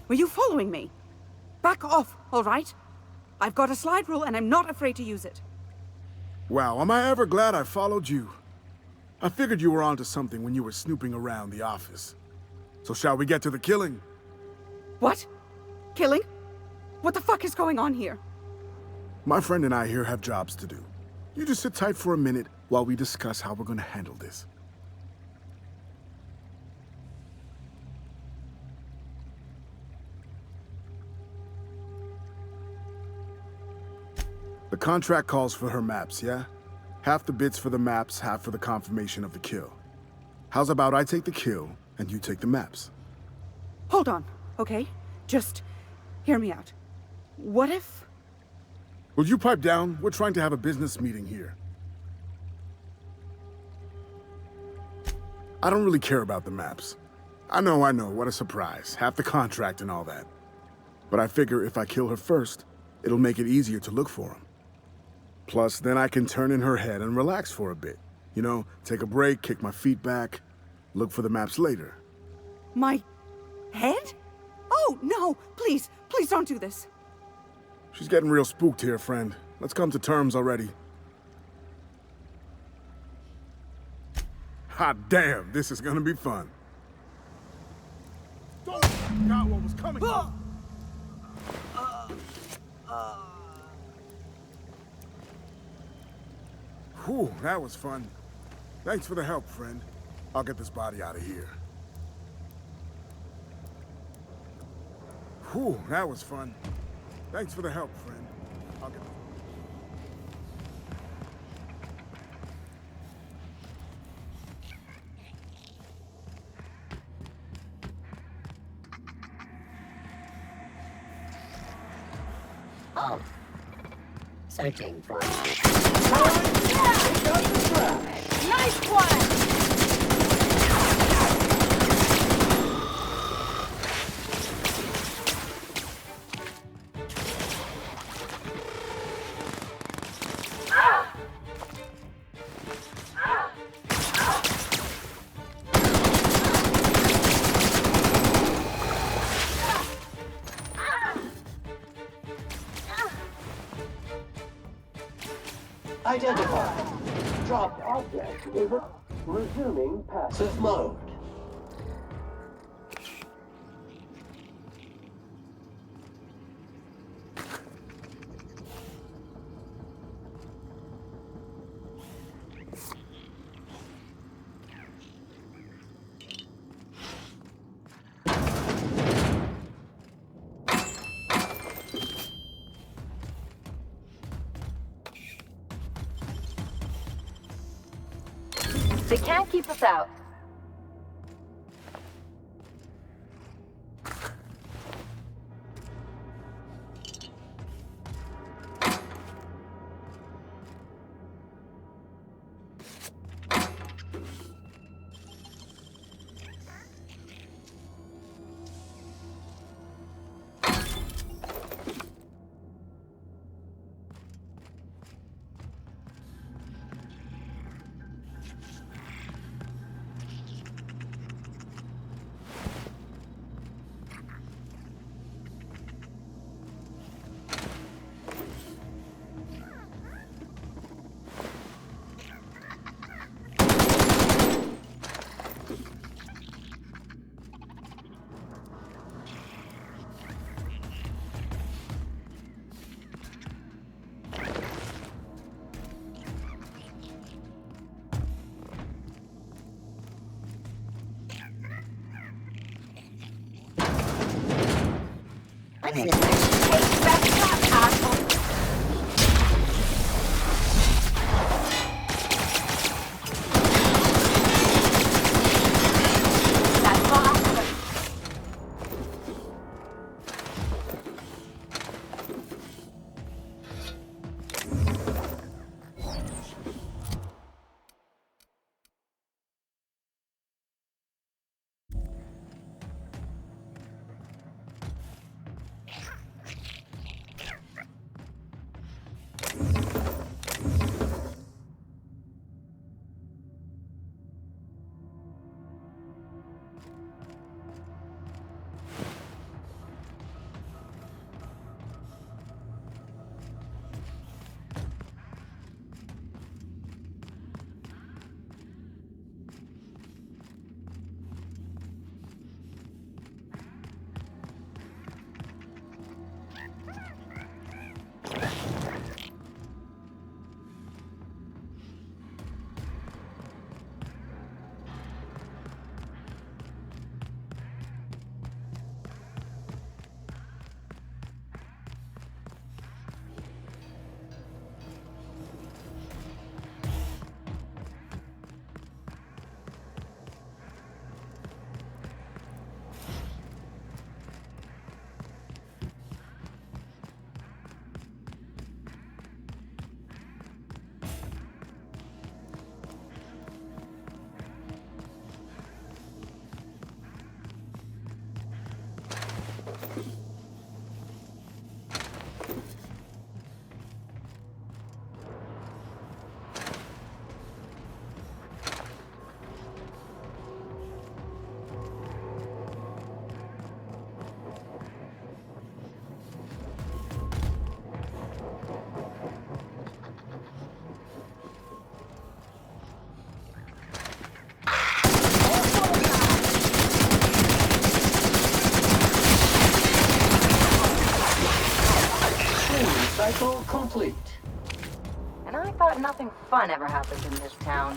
Were you following me? Back off, all right? I've got a slide rule and I'm not afraid to use it. Wow, am I ever glad I followed you? I figured you were onto something when you were snooping around the office. So shall we get to the killing? What? Killing? What the fuck is going on here? My friend and I here have jobs to do. You just sit tight for a minute while we discuss how we're gonna handle this. The contract calls for her maps, yeah? Half the bits for the maps, half for the confirmation of the kill. How's about I take the kill, and you take the maps? Hold on, okay? Just hear me out. What if Will you pipe down? We're trying to have a business meeting here. I don't really care about the maps. I know, what a surprise. Half the contract and all that. But I figure if I kill her first, it'll make it easier to look for him. Plus, then I can turn in her head and relax for a bit. You know, take a break, kick my feet back, look for the maps later. My head? Oh, no! Please, please don't do this. She's getting real spooked here, friend. Let's come to terms already. Hot damn, this is gonna be fun. Don't forgot what was coming. Whew, that was fun. Thanks for the help, friend. I'll get this body out of here. Whew, that was fun. Thanks for the help, friend. I'll get Oh. Searching for... Nice one! Identified. Dropped object is resuming passive mode. They can't keep us out. What's this? I thought nothing fun ever happens in this town.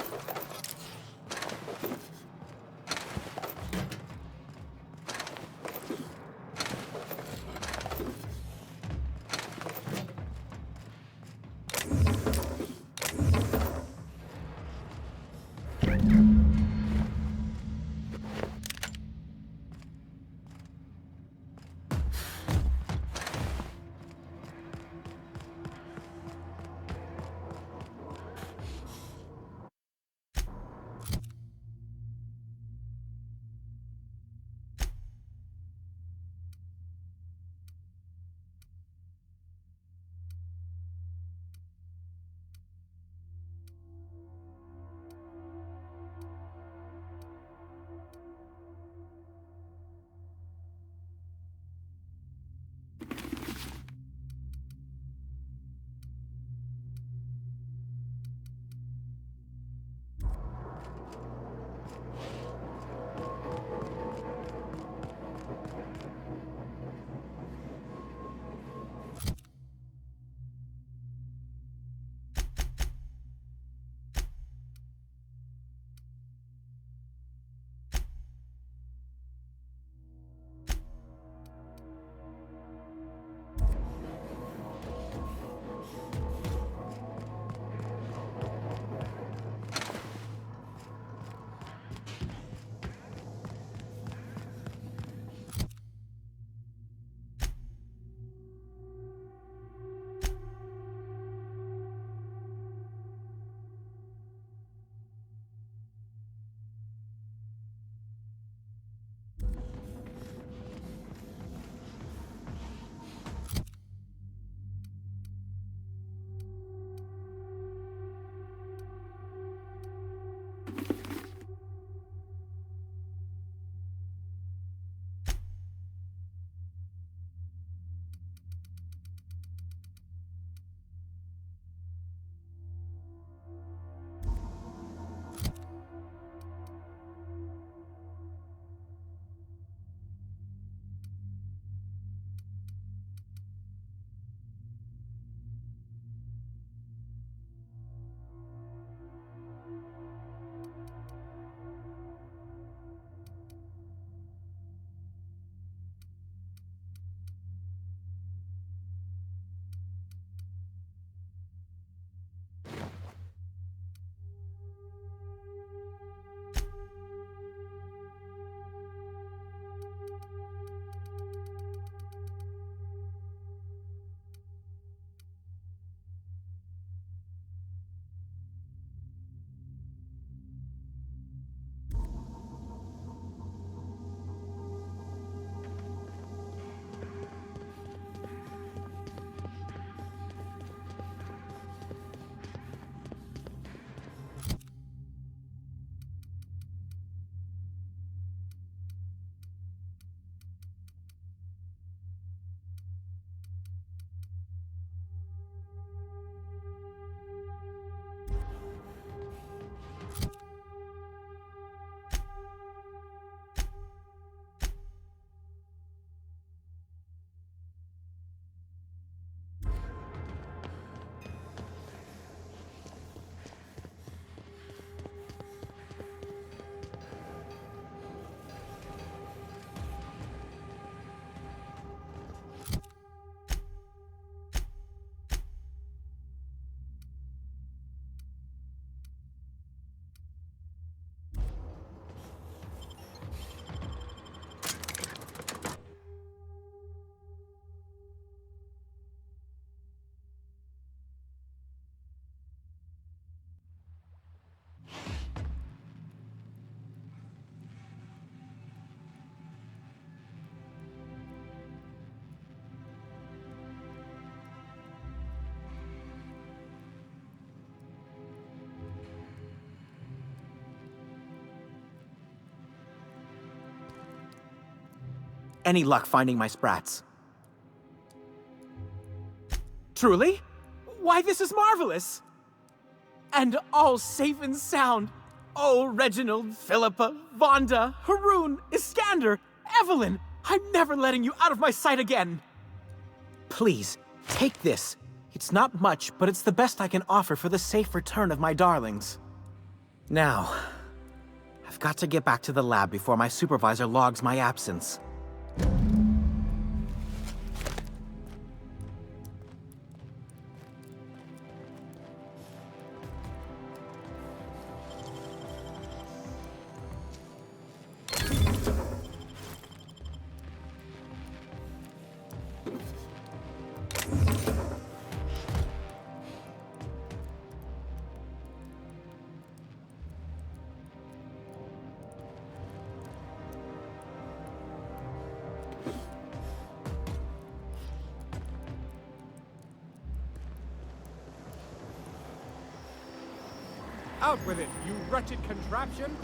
Any luck finding my sprats? Truly? Why, this is marvelous! And all safe and sound. Oh, Reginald, Philippa, Vonda, Haroon, Iskander, Evelyn, I'm never letting you out of my sight again. Please, take this. It's not much, but it's the best I can offer for the safe return of my darlings. Now, I've got to get back to the lab before my supervisor logs my absence. Out with it, you wretched contraption!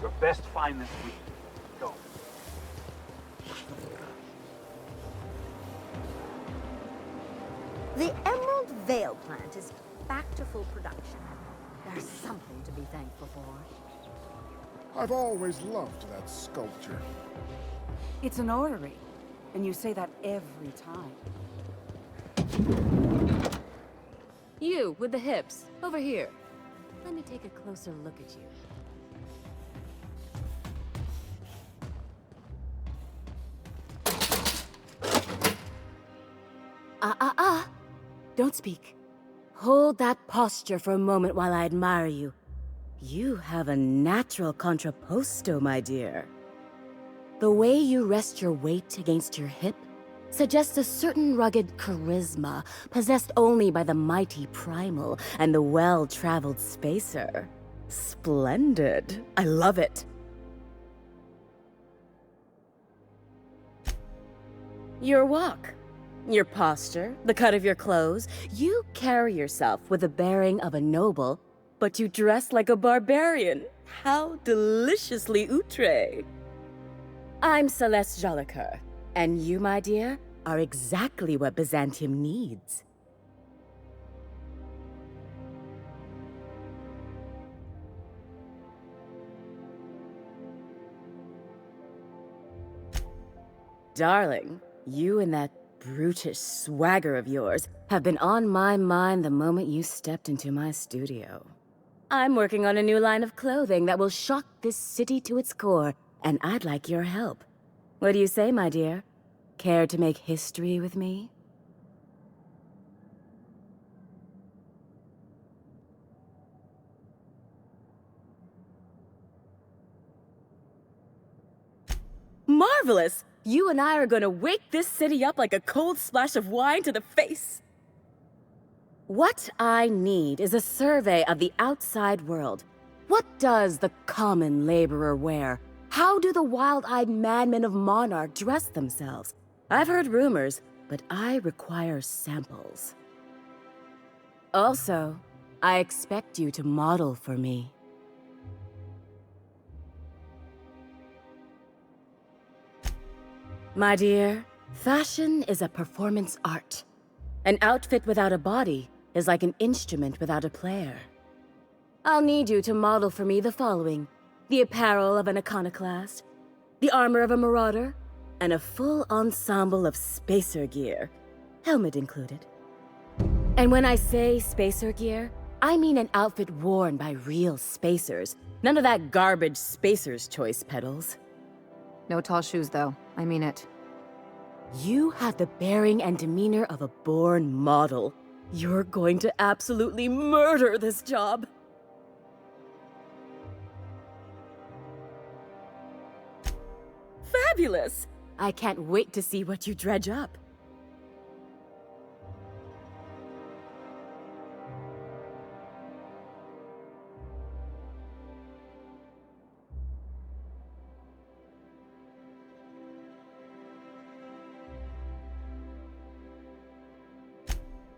Your best find this week. Go. The Emerald Vale plant is back to full production. There's something to be thankful for. I've always loved that sculpture. It's an orrery, and you say that every time. You, with the hips. Over here. Let me take a closer look at you. Don't speak. Hold that posture for a moment while I admire you. You have a natural contrapposto, my dear. The way you rest your weight against your hip suggests a certain rugged charisma possessed only by the mighty primal and the well-traveled spacer. Splendid. I love it. Your walk, your posture, the cut of your clothes, you carry yourself with the bearing of a noble, but you dress like a barbarian. How deliciously outre. I'm Celeste Jolicoeur, and you, my dear, are exactly what Byzantium needs. Darling, you and that brutish swagger of yours have been on my mind the moment you stepped into my studio. I'm working on a new line of clothing that will shock this city to its core, and I'd like your help. What do you say, my dear? Care to make history with me? Marvelous! You and I are gonna wake this city up like a cold splash of wine to the face. What I need is a survey of the outside world. What does the common laborer wear? How do the wild-eyed madmen of Monarch dress themselves? I've heard rumors, but I require samples. Also, I expect you to model for me. My dear, fashion is a performance art. An outfit without a body is like an instrument without a player. I'll need you to model for me the following: the apparel of an iconoclast, the armor of a marauder, and a full ensemble of spacer gear, helmet included. And when I say spacer gear, I mean an outfit worn by real spacers. None of that garbage spacer's choice pedals. No tall shoes, though. I mean it. You have the bearing and demeanor of a born model. You're going to absolutely murder this job. Fabulous! I can't wait to see what you dredge up.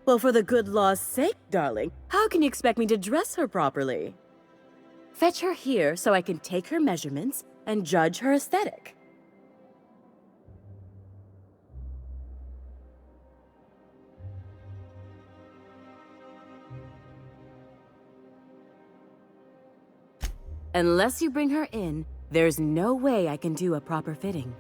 Well, for the good law's sake, darling, how can you expect me to dress her properly? Fetch her here so I can take her measurements and judge her aesthetic. Unless you bring her in, there's no way I can do a proper fitting.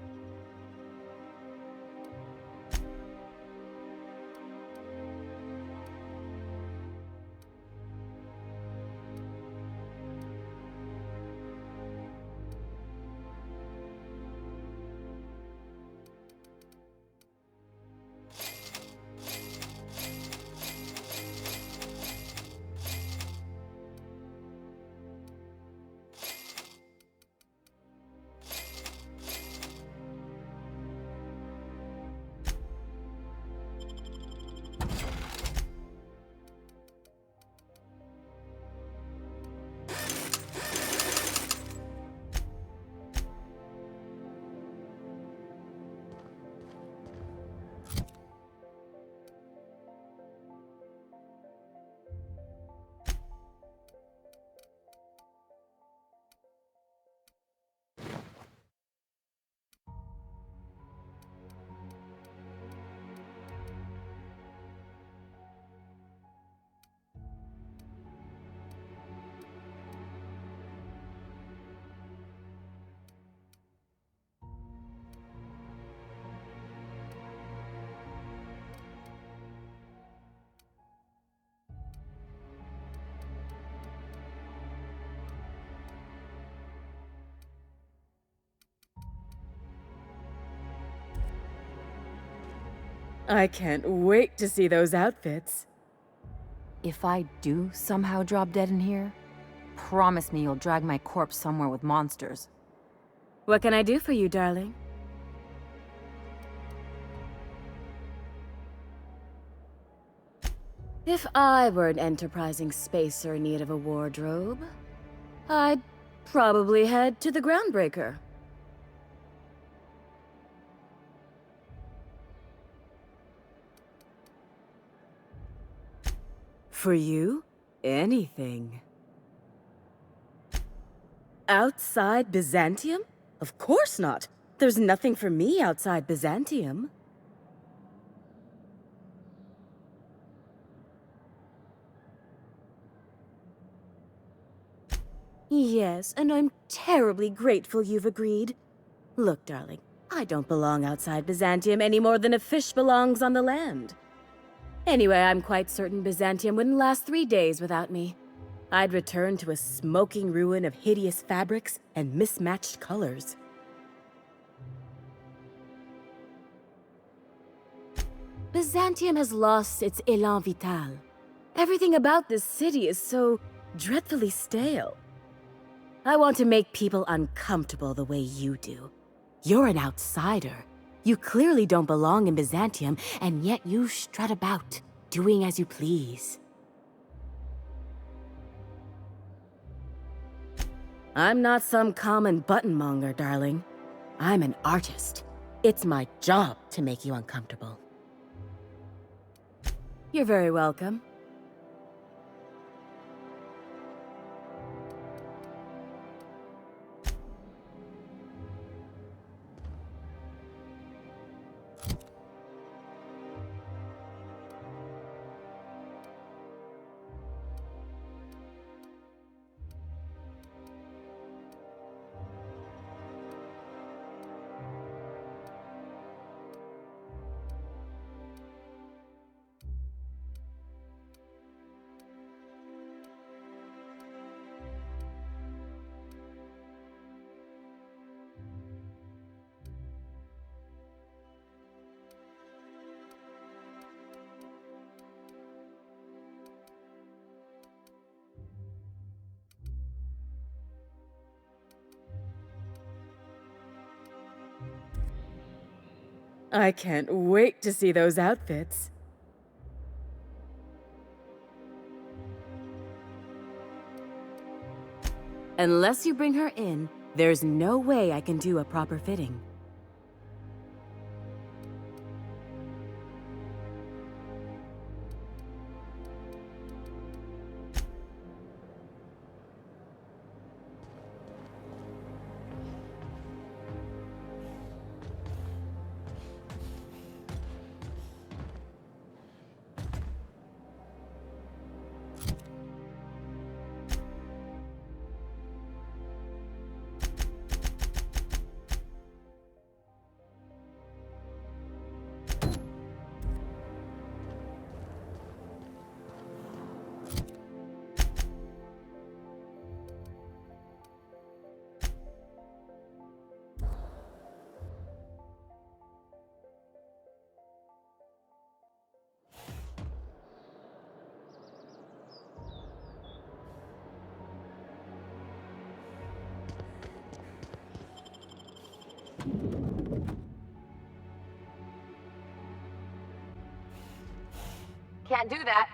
I can't wait to see those outfits. If I do somehow drop dead in here, promise me you'll drag my corpse somewhere with monsters. What can I do for you, darling? If I were an enterprising spacer in need of a wardrobe, I'd probably head to the Groundbreaker. For you, anything. Outside Byzantium? Of course not. There's nothing for me outside Byzantium. Yes, and I'm terribly grateful you've agreed. Look, darling, I don't belong outside Byzantium any more than a fish belongs on the land. Anyway, I'm quite certain Byzantium wouldn't last 3 days without me. I'd return to a smoking ruin of hideous fabrics and mismatched colors. Byzantium has lost its élan vital. Everything about this city is so dreadfully stale. I want to make people uncomfortable the way you do. You're an outsider. You clearly don't belong in Byzantium, and yet you strut about, doing as you please. I'm not some common buttonmonger, darling. I'm an artist. It's my job to make you uncomfortable. You're very welcome. I can't wait to see those outfits. Unless you bring her in, there's no way I can do a proper fitting. Can't do that.